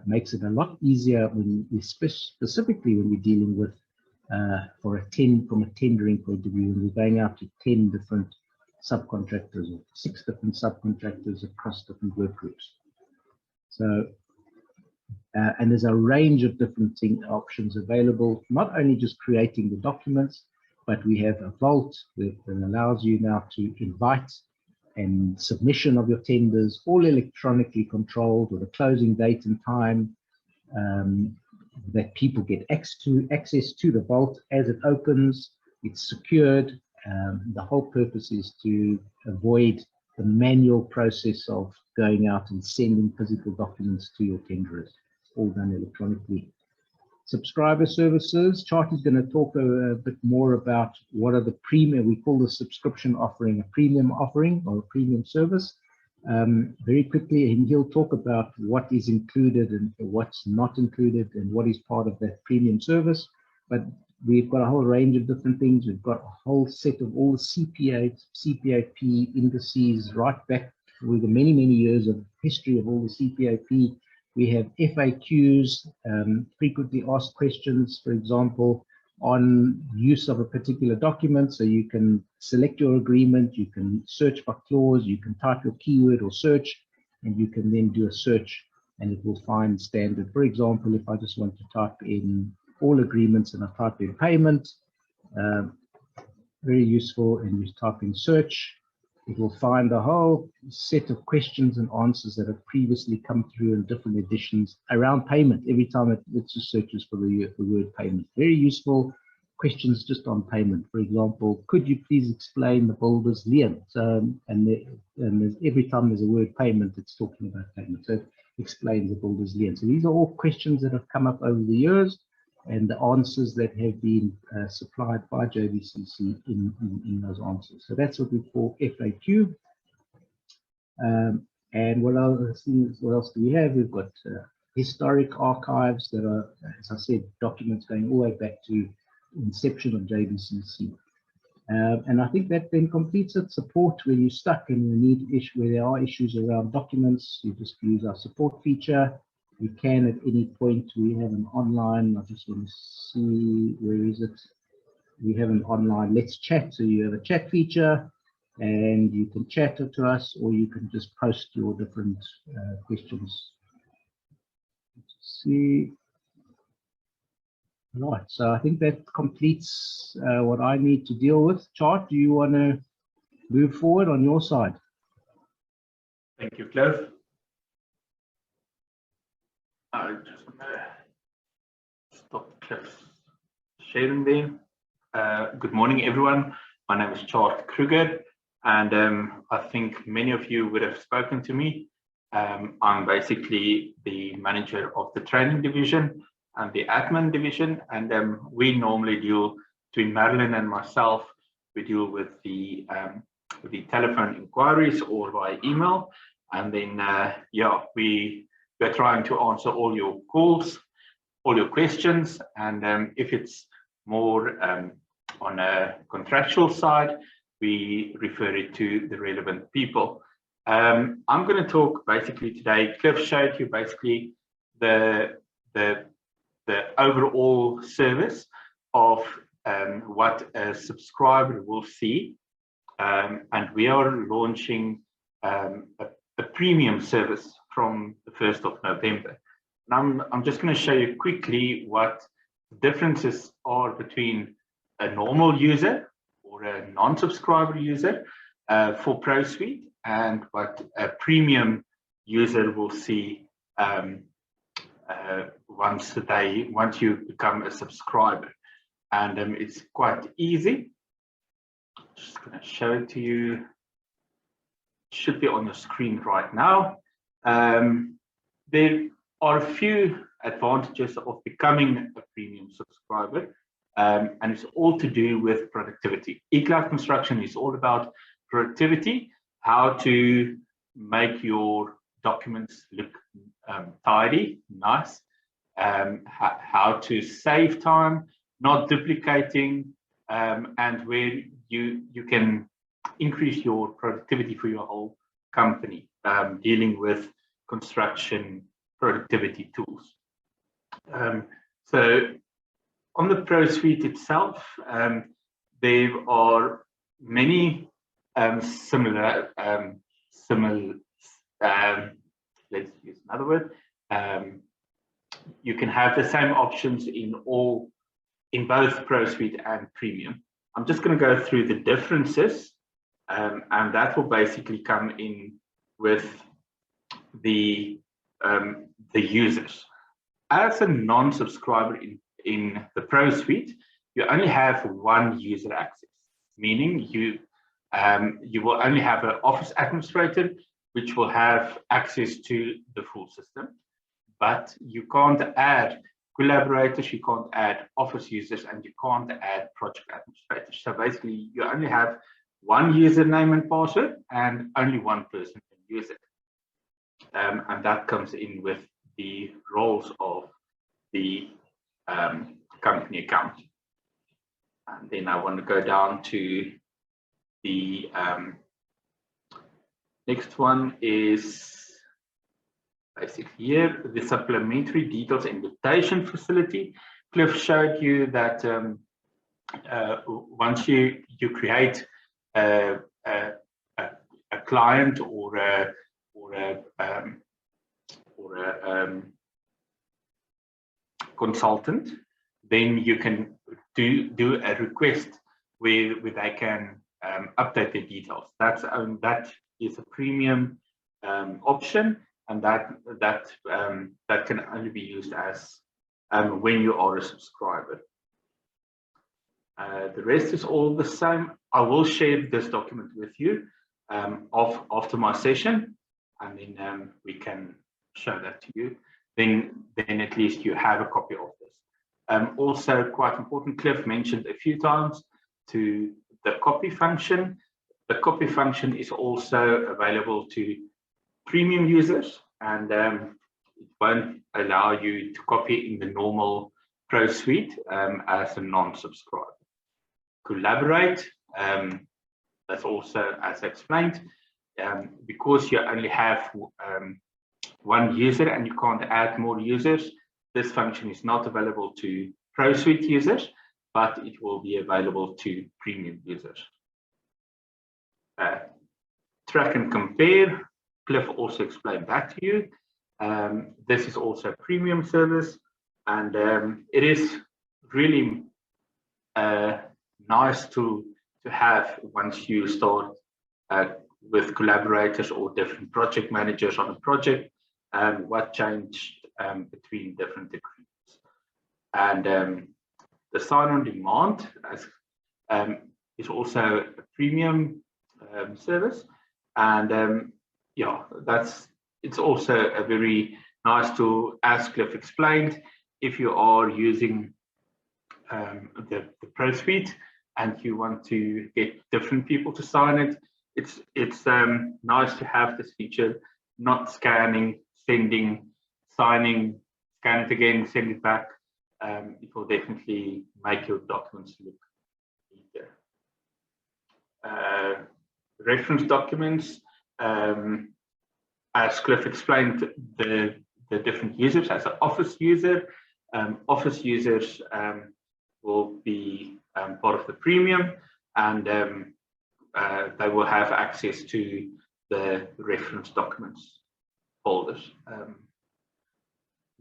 Makes it a lot easier when we specifically when we're dealing with from a tendering point of view, and we're going out to 10 different subcontractors or 6 different subcontractors across different work groups. So, and there's a range of different options available, not only just creating the documents, but we have a vault that allows you now to invite and submission of your tenders, all electronically controlled with a closing date and time, that people get access to the vault as it opens. It's secured. The whole purpose is to avoid the manual process of going out and sending physical documents to your tenderers. It's all done electronically. Subscriber services, Chartie's going to talk a bit more about what are the premium, we call the subscription offering a premium offering or a premium service. Very quickly, and he'll talk about what is included and what's not included and what is part of that premium service. But we've got a whole range of different things. We've got a whole set of all the CPAP indices right back through the many, many years of history of all the CPAP. We have FAQs, frequently asked questions, for example, on use of a particular document. So you can select your agreement, you can search by clause, you can type your keyword or search, and you can then do a search and it will find standard. For example, if I just want to type in all agreements and I type in payment, very useful, and you type in search, it will find a whole set of questions and answers that have previously come through in different editions around payment. Every time it just searches for the word payment. Very useful. questions just on payment. For example, could you please explain the builder's lien? So, every time there's a word payment, it's talking about payment. So it explains the builder's lien. So these are all questions that have come up over the years, and the answers that have been supplied by JBCC in those answers. So that's what we call FAQ. And what else do we have? We've got historic archives that are, as I said, documents going all the way back to inception of JBCC. And I think that then completes its support when you're stuck and you need where there are issues around documents. You just use our support feature. You can at any point. We have an online, I just want to see, where is it? We have an online Let's Chat. So you have a chat feature and you can chat to us, or you can just post your different questions. Let's see. Right, so I think that completes what I need to deal with. Chart, do you want to move forward on your side? Thank you, Cliff. I just want to stop Cliff's sharing there. Good morning, everyone. My name is Charles Kruger, and I think many of you would have spoken to me. I'm basically the manager of the training division and the admin division, and we normally deal, between Marilyn and myself, we deal with the telephone inquiries or by email, and then yeah, we're trying to answer all your calls, all your questions, and if it's more on a contractual side, we refer it to the relevant people. I'm going to talk basically today. Cliff showed you basically the overall service of what a subscriber will see, and we are launching a premium service from the 1st of November. And I'm just going to show you quickly what the differences are between a normal user or a non-subscriber user for ProSuite, and what a premium user will see once you become a subscriber. And it's quite easy. Just going to show it to you. It should be on your screen right now. There are a few advantages of becoming a premium subscriber, and it's all to do with productivity. eCloud Construction is all about productivity, how to make your documents look tidy, nice, how to save time, not duplicating, and where you can increase your productivity for your whole company, dealing with construction productivity tools. So on the ProSuite itself, there are many similar, let's use another word. You can have the same options in both ProSuite and Premium. I'm just going to go through the differences, and that will basically come in with the users. As a non-subscriber in the ProSuite, you only have one user access, meaning you will only have an office administrator, which will have access to the full system, but you can't add collaborators, you can't add office users, and you can't add project administrators. So basically, you only have one username and password, and only one person can use it. And that comes in with the roles of the company account. And then I want to go down to the next one is basically here, the supplementary details invitation facility. Cliff showed you that once you create a client or a consultant, then you can do a request where they can update their details. That is a premium option, and that can only be used as when you are a subscriber. The rest is all the same. I will share this document with you after my session, and then we can show that to you. Then at least you have a copy of this. Also, quite important, Cliff mentioned a few times to the copy function. The copy function is also available to premium users, and it won't allow you to copy in the normal Pro Suite as a non-subscriber. Collaborate, that's also as explained, because you only have one user and you can't add more users. This function is not available to Pro Suite users, but it will be available to premium users. Track and compare, Cliff also explained that to you. This is also a premium service, and it is really nice to have once you start with collaborators or different project managers on a project, what changed between different agreements. And the sign on demand is also a premium service, and yeah, it's also a very nice tool, as Cliff explained. If you are using the Pro Suite and you want to get different people to sign it, it's nice to have this feature, not scanning, sending, signing, scan it again, send it back. It will definitely make your documents look neater. Reference documents, as Cliff explained, the different users. As an Office user, Office users will be part of the premium, and they will have access to the reference documents folders.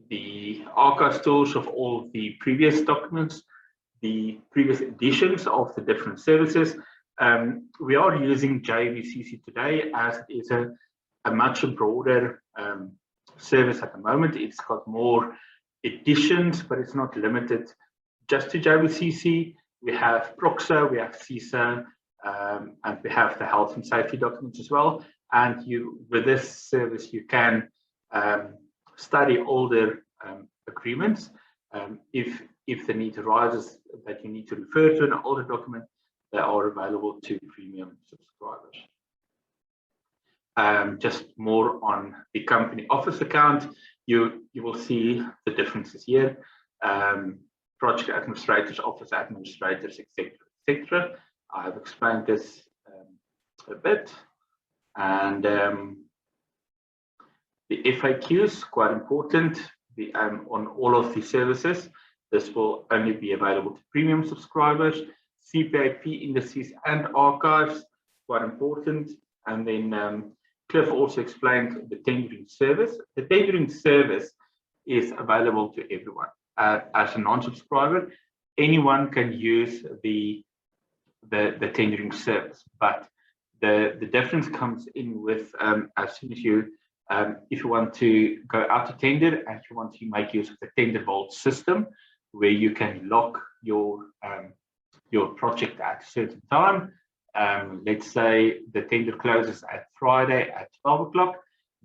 The archive stores of all of the previous documents, the previous editions of the different services. We are using JVCC today, as it is a much broader service at the moment. It's got more editions, but it's not limited just to JVCC. We have PROXA, we have CISA, and we have the health and safety documents as well. And with this service, you can study older agreements. If the need arises that you need to refer to an older document, they are available to premium subscribers. Just more on the company office account, you will see the differences here. Project administrators, office administrators, etc., etc. I've explained this a bit, and the FAQs, quite important. On all of the services, this will only be available to premium subscribers. CPIP indices and archives, quite important. And then Cliff also explained the tendering service. The tendering service is available to everyone. As a non-subscriber, anyone can use the tendering service, but the difference comes in with as soon as you if you want to go out to tender and you want to make use of the Tender Vault system, where you can lock your project at a certain time. Let's say the tender closes at Friday at 12 o'clock.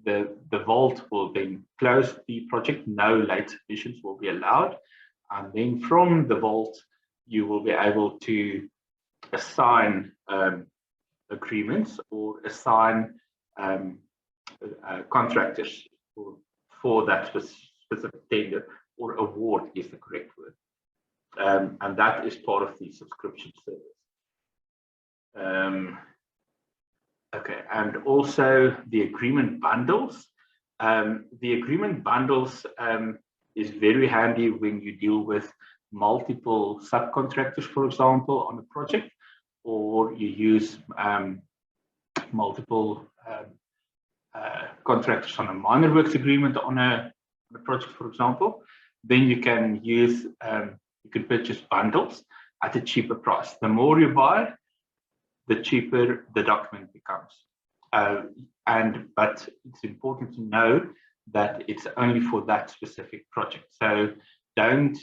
The vault will then close the project. No late submissions will be allowed. And then from the vault, you will be able to assign agreements or assign contractors for that specific tender, or award is the correct word. And that is part of the subscription service. Okay, and also the agreement bundles. The agreement bundles is very handy when you deal with multiple subcontractors, for example, on a project, or you use multiple contractors on a minor works agreement on a project, for example. Then you can use, you can purchase bundles at a cheaper price. The more you buy, the cheaper the document becomes. But it's important to know that it's only for that specific project. So don't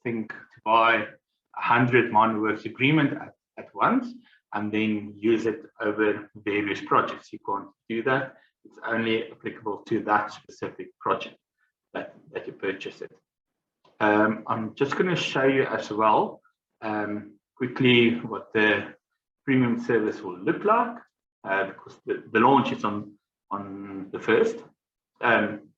think to buy 100 minor works agreement at once and then use it over various projects. You can't do that. It's only applicable to that specific project that you purchase it. I'm just going to show you as well quickly what the premium service will look like, because the launch is on the 1st.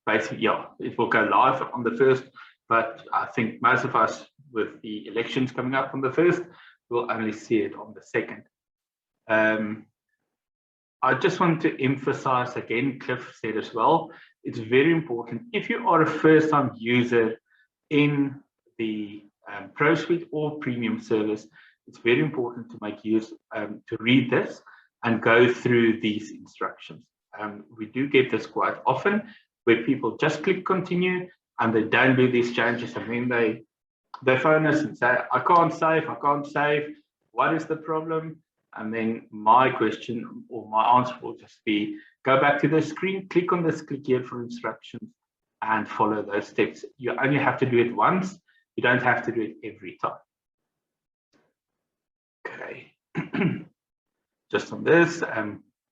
Basically, yeah, it will go live on the 1st, but I think most of us, with the elections coming up on the 1st, will only see it on the 2nd. I just want to emphasize again, Cliff said as well, it's very important if you are a first-time user in the Pro Suite or Premium service, it's very important to make use, to read this and go through these instructions. We do get this quite often, where people just click continue and they don't do these changes, and then they phone us and say, I can't save, what is the problem? And then my question or my answer will just be, go back to the screen, click on this, click here for instructions, and follow those steps. You only have to do it once. You don't have to do it every time. Okay. Just on this,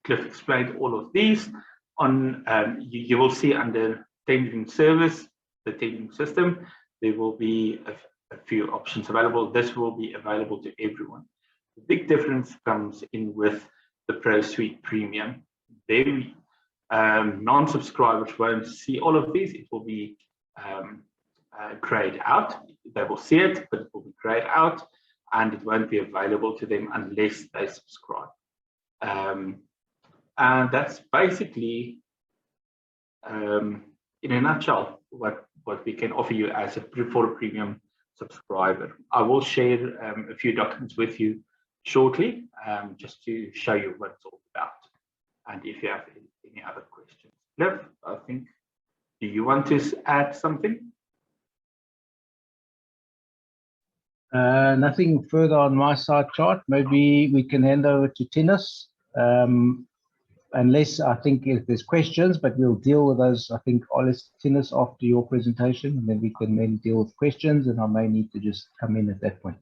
Cliff explained all of these. On you will see under tendering service, the tendering system, there will be a few options available. This will be available to everyone. The big difference comes in with the Pro Suite Premium. They non-subscribers won't see all of these. It will be grayed out. They will see it, but it will be grayed out, and it won't be available to them unless they subscribe. And that's basically, in a nutshell, what we can offer you as a premium subscriber. I will share a few documents with you shortly, just to show you what it's all about. And if you have any other questions. Liv, I think, do you want to add something? Nothing further on my side, Chart. Maybe we can hand over to Tinus, unless I think if there's questions, but we'll deal with those, I think, Tinus, after your presentation, and then we can then deal with questions, and I may need to just come in at that point.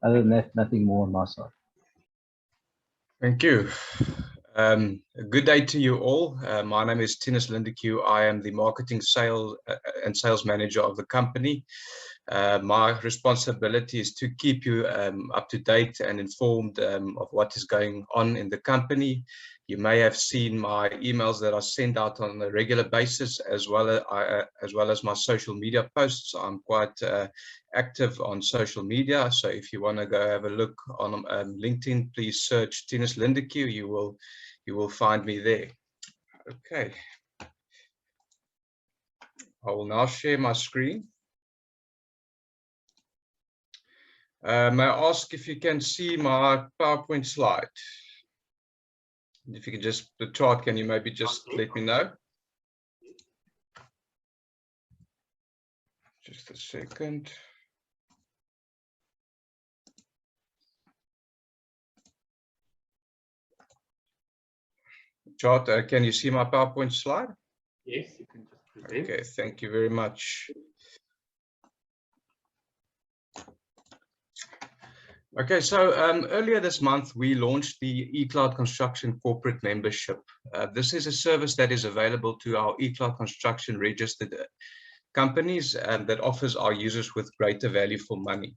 Other than that, nothing more on my side. Thank you. A good day to you all. My name is Tinus Lindeque. I am the marketing and sales manager of the company. My responsibility is to keep you up to date and informed of what is going on in the company. You may have seen my emails that I send out on a regular basis, as well as my social media posts. I'm quite active on social media, so if you want to go have a look on LinkedIn, please search Tinus Lindeque. You will find me there. Okay. I will now share my screen. May I ask if you can see my PowerPoint slide? If you can just, the chart, can you maybe just let me know? Just a second. Chart, can you see my PowerPoint slide? Yes, you can just present. Okay, thank you very much. Okay, so earlier this month, we launched the eCloud Construction Corporate Membership. This is a service that is available to our eCloud Construction registered companies that offers our users with greater value for money.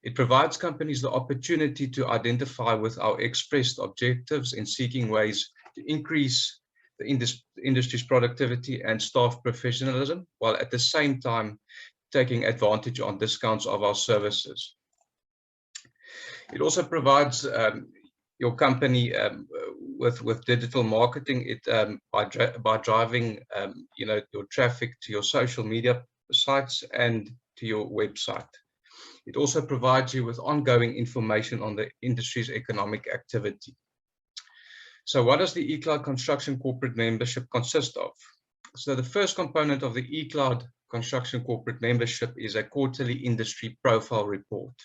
It provides companies the opportunity to identify with our expressed objectives in seeking ways to increase the industry's productivity and staff professionalism, while at the same time taking advantage on discounts of our services. It also provides your company with digital marketing by driving your traffic to your social media sites and to your website. It also provides you with ongoing information on the industry's economic activity. So what does the eCloud Construction Corporate Membership consist of? So the first component of the eCloud Construction Corporate Membership is a quarterly industry profile report.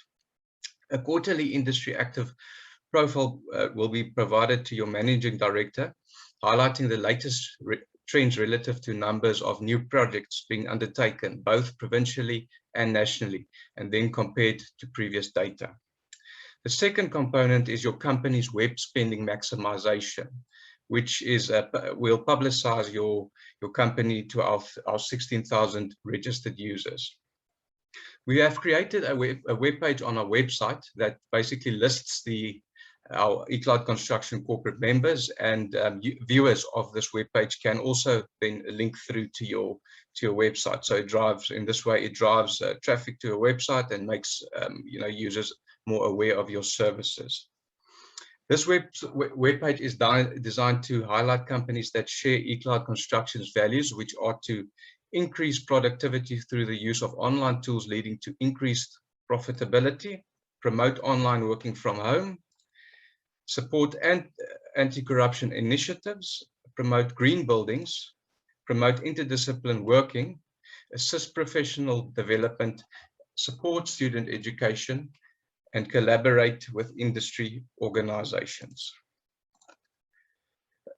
A quarterly industry active profile will be provided to your managing director, highlighting the latest trends relative to numbers of new projects being undertaken, both provincially and nationally, and then compared to previous data. The second component is your company's web spending maximization, which is will publicize your company to our 16,000 registered users. We have created a web page on our website that basically lists our eCloud Construction corporate members, and viewers of this web page can also then link through to your website. So in this way it drives traffic to your website and makes users more aware of your services. This web page is designed to highlight companies that share eCloud Construction's values, which are to increase productivity through the use of online tools leading to increased profitability, promote online working from home, support anti-corruption initiatives, promote green buildings, promote interdisciplinary working, assist professional development, support student education, and collaborate with industry organizations.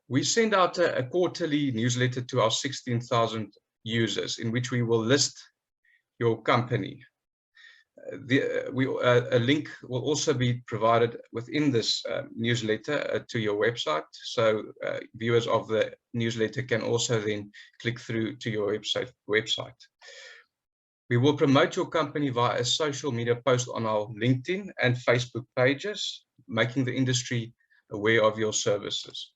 We send out a quarterly newsletter to our 16,000 users in which we will list your company. A link will also be provided within this newsletter to your website, so viewers of the newsletter can also then click through to your website. We will promote your company via a social media post on our LinkedIn and Facebook pages, making the industry aware of your services.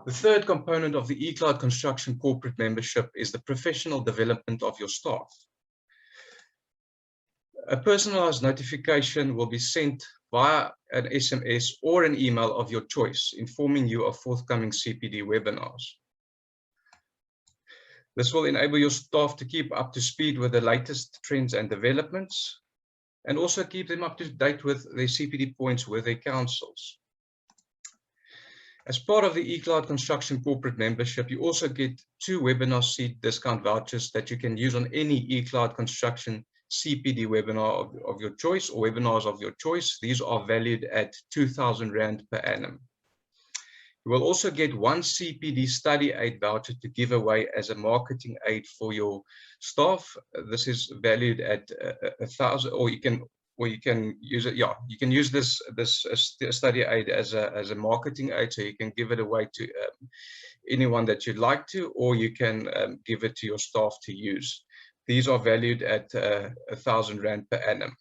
The third component of the eCloud Construction corporate membership is the professional development of your staff. A personalized notification will be sent via an SMS or an email of your choice, informing you of forthcoming CPD webinars. This will enable your staff to keep up to speed with the latest trends and developments, and also keep them up to date with their CPD points with their councils. As part of the eCloud Construction corporate membership, you also get 2 webinar seat discount vouchers that you can use on any eCloud Construction CPD webinar of your choice or webinars of your choice. These are valued at 2,000 Rand per annum. You will also get 1 CPD study aid voucher to give away as a marketing aid for your staff. This is valued at 1,000, or you can use it. Yeah, you can use this study aid as a marketing aid, so you can give it away to anyone that you'd like to, or you can give it to your staff to use. These are valued at 1,000 Rand per annum.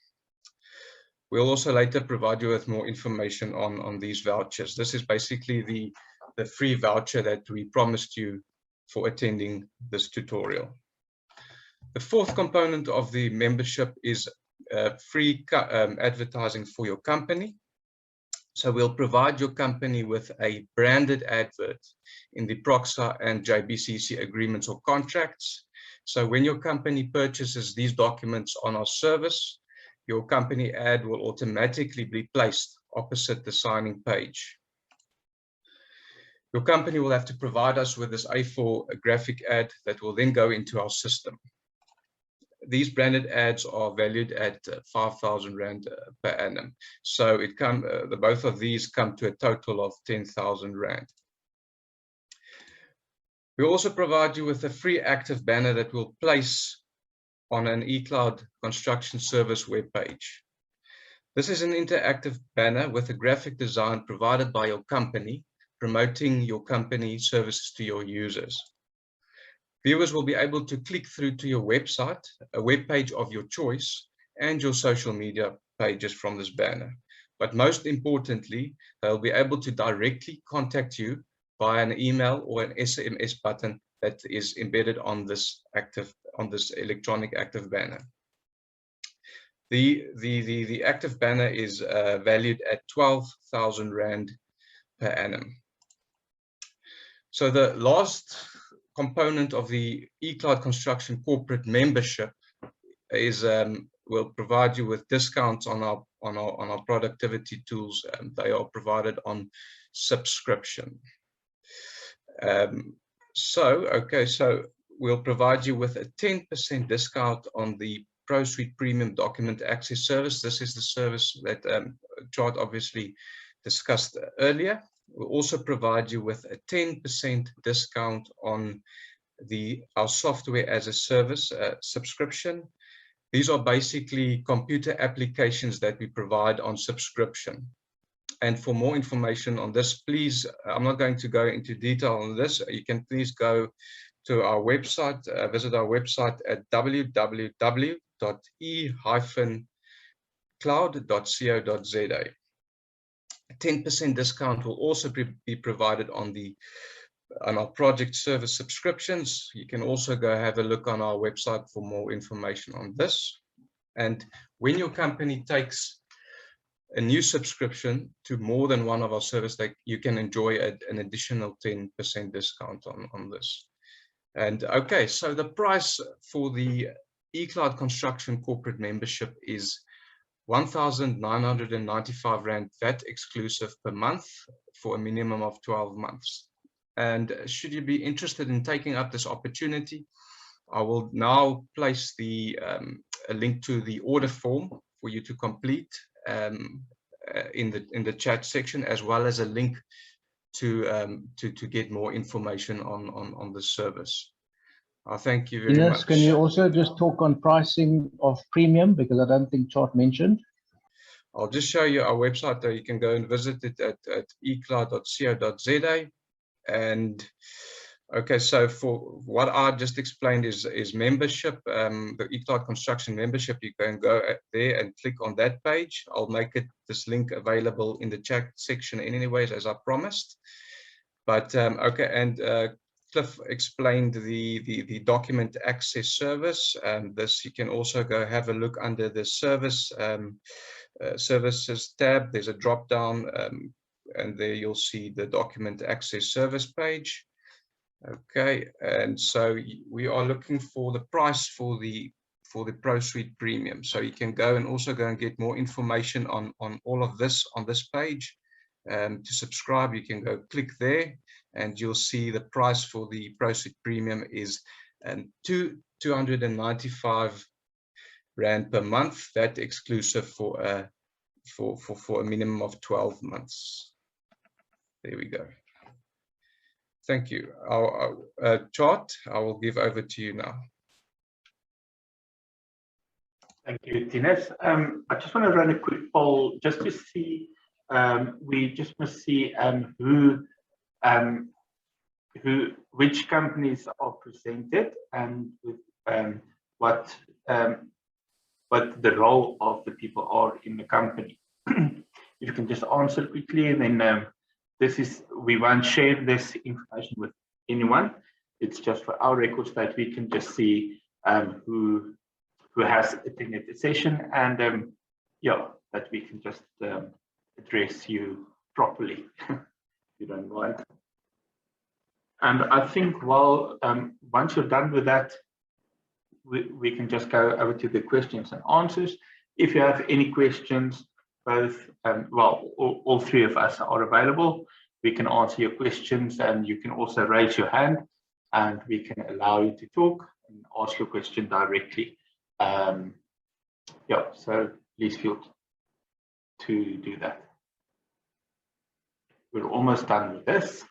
We'll also later provide you with more information on these vouchers. This is basically the free voucher that we promised you for attending this tutorial. The fourth component of the membership is free advertising for your company. So we'll provide your company with a branded advert in the PROXA and JBCC agreements or contracts. So when your company purchases these documents on our service, your company ad will automatically be placed opposite the signing page. Your company will have to provide us with this A4 graphic ad that will then go into our system. These branded ads are valued at 5,000 Rand per annum. So both of these come to a total of 10,000 Rand. We also provide you with a free active banner that we'll place on an eCloud Construction Service webpage. This is an interactive banner with a graphic design provided by your company, promoting your company services to your users. Viewers will be able to click through to your website, a web page of your choice, and your social media pages from this banner. But most importantly, they'll be able to directly contact you via an email or an SMS button that is embedded on this electronic active banner. The active banner is valued at 12,000 Rand per annum. So the last component of the eCloud Construction corporate membership is we'll provide you with discounts on our productivity tools. They are provided on subscription. So we'll provide you with a 10% discount on the ProSuite Premium Document Access service. This is the service that Chart obviously discussed earlier. will also provide you with a 10% discount on our software as a service subscription. These are basically computer applications that we provide on subscription. And for more information on this, please, I'm not going to go into detail on this. You can please go to our website, visit our website at www.e-cloud.co.za. A 10% discount will also be provided on our project service subscriptions. You can also go have a look on our website for more information on this. And when your company takes a new subscription to more than one of our services, you can enjoy an additional 10% discount on this. And okay, so the price for the eCloud Construction corporate membership is 1,995 Rand VAT exclusive per month for a minimum of 12 months. And should you be interested in taking up this opportunity, I will now place a link to the order form for you to complete in the chat section, as well as a link to get more information on the service. I thank you very much. Can you also just talk on pricing of premium, because I don't think Chart mentioned? I'll just show you our website there. You can go and visit it at ecloud.co.za. And okay, so for what I just explained is membership, the eCloud Construction membership. You can go there and click on that page. I'll make this link available in the chat section anyways, as I promised. But okay, and Cliff explained the document access service, and this you can also go have a look under the services tab. There's a drop down, and there you'll see the document access service page. Okay, and so we are looking for the price for the ProSuite Premium. So you can go and get more information on all of this on this page. To subscribe, you can go click there, and you'll see the price for the ProSuite Premium is 295 Rand per month. That exclusive for a minimum of 12 months. There we go. Thank you. Our Chart, I will give over to you now. Thank you, Tinus. I just want to run a quick poll just to see. We just must see which companies are presented and with what the role of the people are in the company. If you can just answer quickly, and then we won't share this information with anyone. It's just for our records that we can just see who has attended the session, and yeah, that we can just address you properly, if you don't mind. And I think once you're done with that, we can just go over to the questions and answers. If you have any questions, both, all three of us are available. We can answer your questions, and you can also raise your hand, and we can allow you to talk and ask your question directly. Yeah, so please feel to do that. We're almost done with this.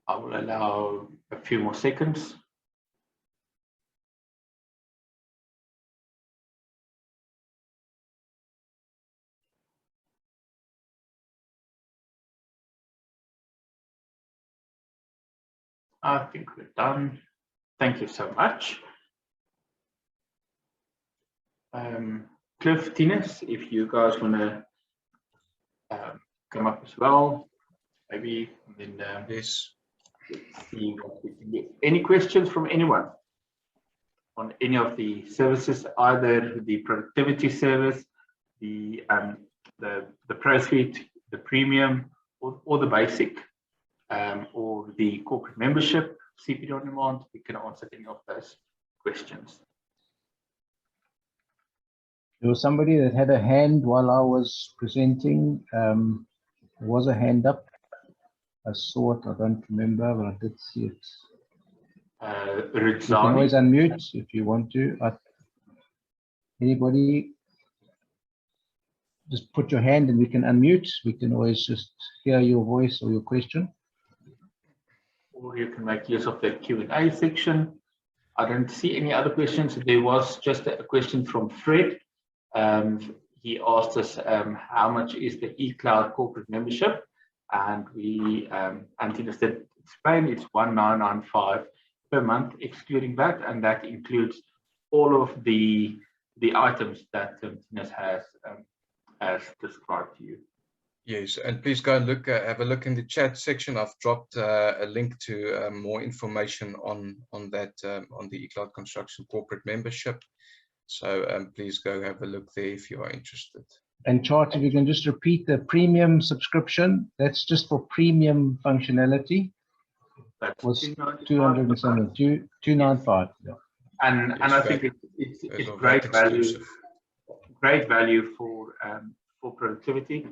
I will allow a few more seconds. I think we're done. Thank you so much. Cliff, Tinus, if you guys want to come up as well, maybe, and then Yes. let's see what we can do. Any questions from anyone on any of the services, either the productivity service, the ProSuite, the Premium, or the basic, or the corporate membership, CPD on demand? We can answer any of those questions. There was somebody that had a hand while I was presenting. There was a hand up. I saw it. I don't remember, but I did see it. You can always Ridzani. unmute if you want to. Anybody? Just put your hand and we can unmute. We can always just hear your voice or your question. Or you can make use of the Q&A section. I don't see any other questions. There was just a question from Fred. He asked us how much is the eCloud corporate membership, and we Tina said explain it's 1995 per month excluding that, and that includes all of the items that Tina has described to you. Yes, and please go and look, have a look in the chat section. I've dropped a link to more information on that, on the eCloud Construction corporate membership. So please go have a look there if you are interested. And Chart, if you can just repeat the premium subscription, that's just for premium functionality. That's Was 295. 295. Yeah. And I think it's great value. Great value for productivity.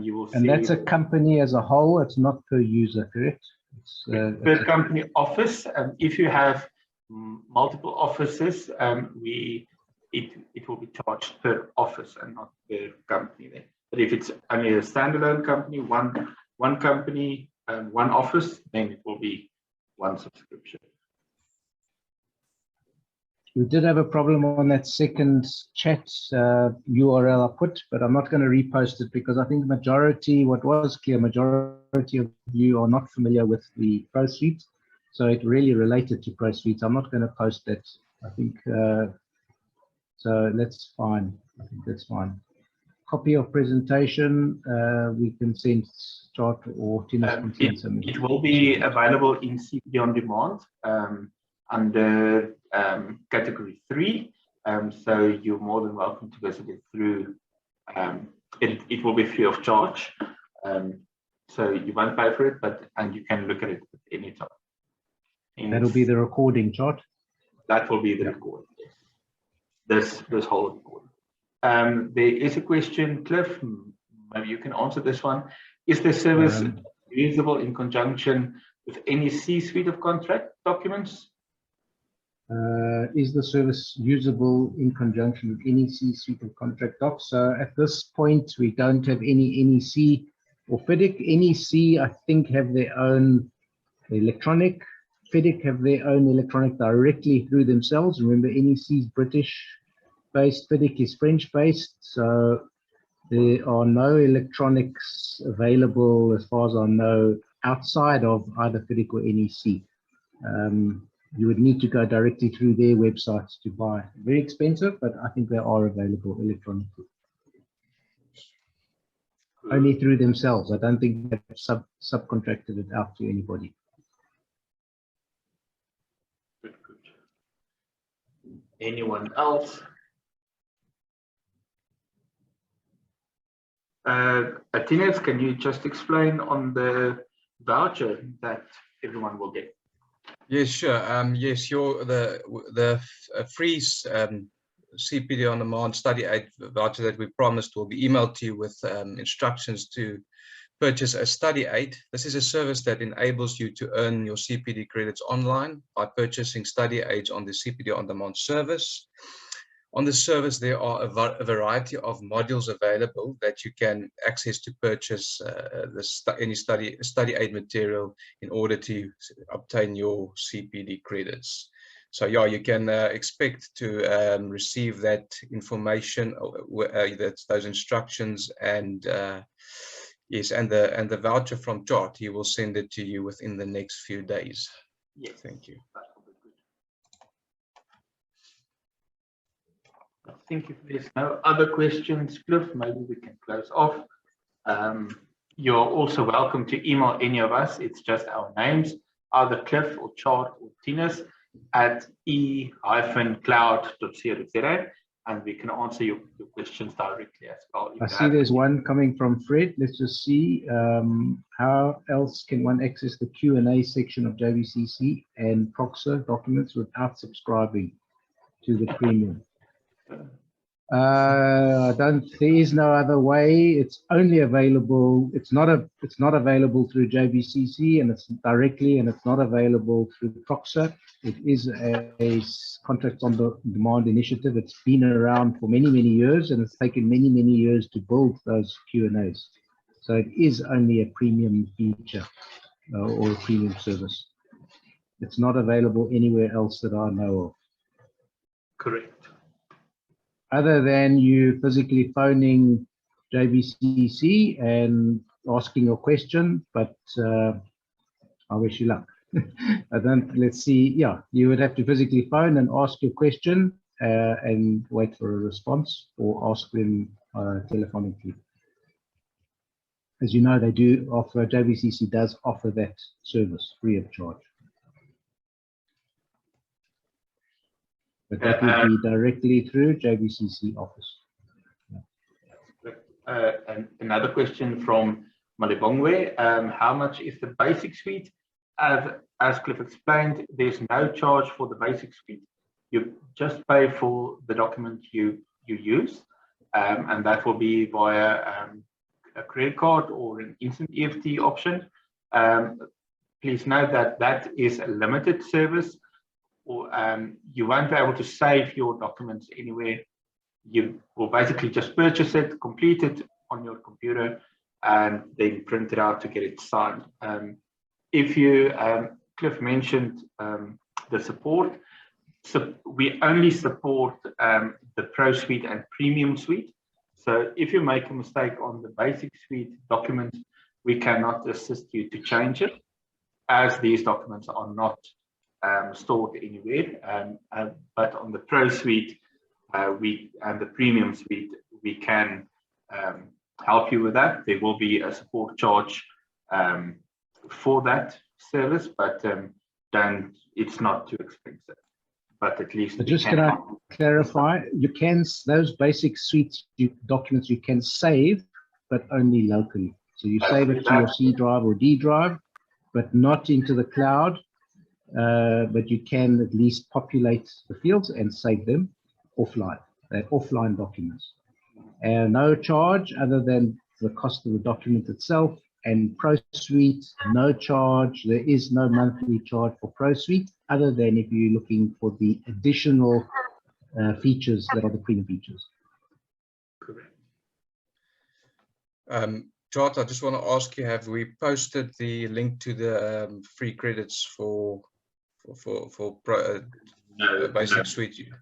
You will see. And that's a company as a whole. It's not per user, correct? It's, per company office. If you have multiple offices, it will be charged per office and not per company. There. But if it's only a standalone company, one company, one office, then it will be one subscription. We did have a problem on that second chat URL I put, but I'm not going to repost it because I think majority of you are not familiar with the ProSuite. So it really related to ProSuite. I'm not going to post that. I think so. That's fine. I think that's fine. Copy of presentation. We can send Chart or Tina can send something. It will be available in CPD on demand under category 3. So you're more than welcome to visit it through. It will be free of charge. So you won't pay for it, and you can look at it at any time. That'll be the recording, Chart. That will be the recording. Yes. This whole recording. There is a question, Cliff. Maybe you can answer this one. Is the service usable in conjunction with any C-suite of contract documents? Is the service usable in conjunction with any C-suite of contract docs? So at this point, we don't have any NEC or FIDIC. NEC, I think, have their own electronic. FIDIC have their own electronic directly through themselves. Remember, NEC is British-based, FIDIC is French-based. So there are no electronics available, as far as I know, outside of either FIDIC or NEC. You would need to go directly through their websites to buy. Very expensive, but I think they are available electronically. Only through themselves. I don't think they've subcontracted it out to anybody. Good. Anyone else? Atinez, can you just explain on the voucher that everyone will get? Yes, sure. Yes, the free CPD on demand study aid voucher that we promised will be emailed to you with instructions to purchase a study aid. This is a service that enables you to earn your CPD credits online by purchasing study aids on the CPD on demand service. On the service, there are a variety of modules available that you can access to purchase any study aid material in order to obtain your CPD credits. So yeah, you can expect to receive that information, those instructions, and yes, and the voucher from Chart. He will send it to you within the next few days. Yes, thank you. I think if there's no other questions, Cliff, maybe we can close off. You're also welcome to email any of us. It's just our names, either Cliff or Chart or Tinus at e-cloud.co.za, and we can answer your questions directly as well. I see there's one coming from Fred. Let's just see how else can one access the Q&A section of JVCC and Proxer documents without subscribing to the premium. There is no other way. It's only available. It's not available through JBCC, and it's not available through Proxa. It is a contract on the demand initiative. It's been around for many, many years, and it's taken many, many years to build those Q&As. So it is only a premium feature or a premium service. It's not available anywhere else that I know of. Correct. Other than you physically phoning JBCC and asking a question, but I wish you luck. Let's see, yeah, you would have to physically phone and ask your question and wait for a response, or ask them telephonically. As you know, they do offer, JBCC does offer that service free of charge. But that would be directly through JBCC office. And another question from Malibongwe. How much is the basic suite? As Cliff explained, there's no charge for the basic suite. You just pay for the document you use, and that will be via a credit card or an instant EFT option. Please note that that is a limited service, or you won't be able to save your documents anywhere. You will basically just purchase it, complete it on your computer, and then print it out to get it signed. If you, Cliff mentioned the support, so we only support the Pro Suite and Premium Suite. So if you make a mistake on the basic suite document, we cannot assist you to change it, as these documents are not stored anywhere. But on the Pro Suite and the Premium Suite, we can help you with that. There will be a support charge for that service, but then it's not too expensive. But at least, but just can I clarify, you can, those basic suites documents you can save, but only locally. So you save it to your C drive or D drive, but not into the cloud. But you can at least populate the fields and save them offline. They're offline documents. And no charge other than the cost of the document itself. And Pro Suite, no charge. There is no monthly charge for Pro Suite, other than if you're looking for the additional features that are the premium features. Correct. Chart, I just want to ask you, have we posted the link to the free credits for basic suite users?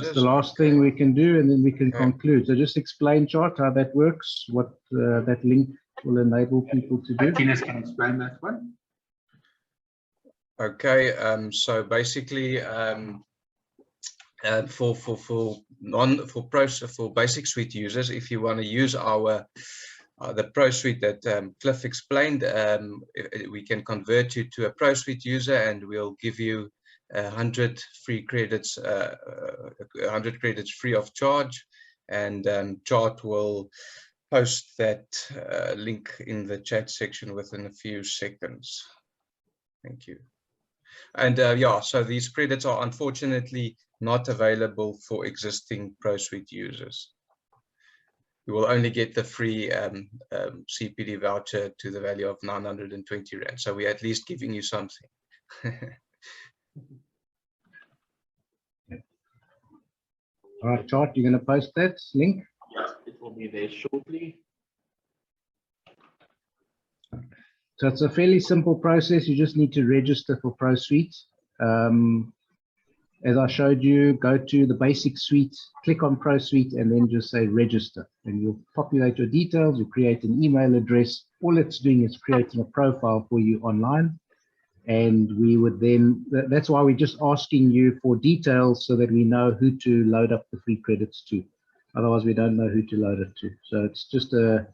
That's the last thing we can do, and then we can conclude. So just explain, Chart, how that works, what that link will enable people to do. Martinez can explain that one. Okay, so basically, for basic suite users, if you want to use our the Pro Suite that Cliff explained, we can convert you to a Pro Suite user, and we'll give you 100 free credits, 100 credits free of charge, and Chart will post that link in the chat section within a few seconds. Thank you. And yeah, so these credits are unfortunately not available for existing Pro Suite users. You will only get the free CPD voucher to the value of 920 Rand. So we're at least giving you something. All right, Chart, you're going to post that link? Yes, it will be there shortly. So it's a fairly simple process. You just need to register for Pro Suite. As I showed you, go to the basic suite, click on Pro Suite, and then just say register. And you'll populate your details, you create an email address. All it's doing is creating a profile for you online. And we would then, that's why we're just asking you for details so that we know who to load up the free credits to. Otherwise, we don't know who to load it to. So it's just a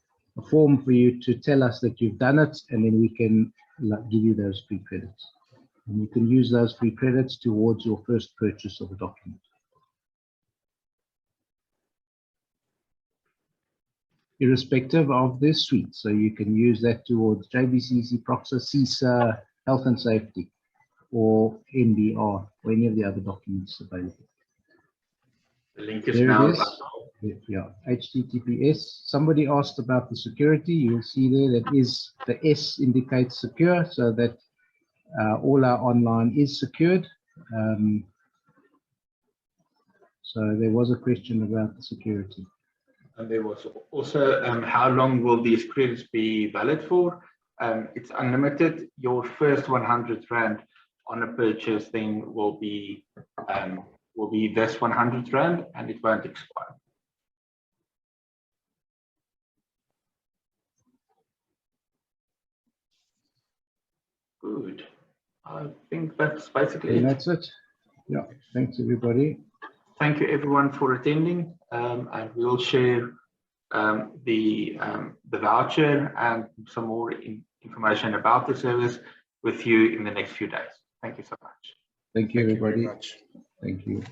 form for you to tell us that you've done it, and then we can give you those free credits. And you can use those free credits towards your first purchase of a document. Irrespective of this suite. So you can use that towards JBCC, Proxa, CISA, Health and Safety, or NBR, or any of the other documents available. The link is There now it is. Yeah, HTTPS. Somebody asked about the security. You'll see there that is the S indicates secure, so that all our online is secured. So there was a question about the security. And there was also how long will these credits be valid for? It's unlimited. Your first 100 Rand on a purchase then will be this 100 Rand, and it won't expire. Good. I think that's basically And it. that's it. Yeah, thanks everybody. Thank you everyone for attending, and we'll share the voucher and some more information about the service with you in the next few days. Thank you so much. Thank you, Thank you very everybody. much. Thank you.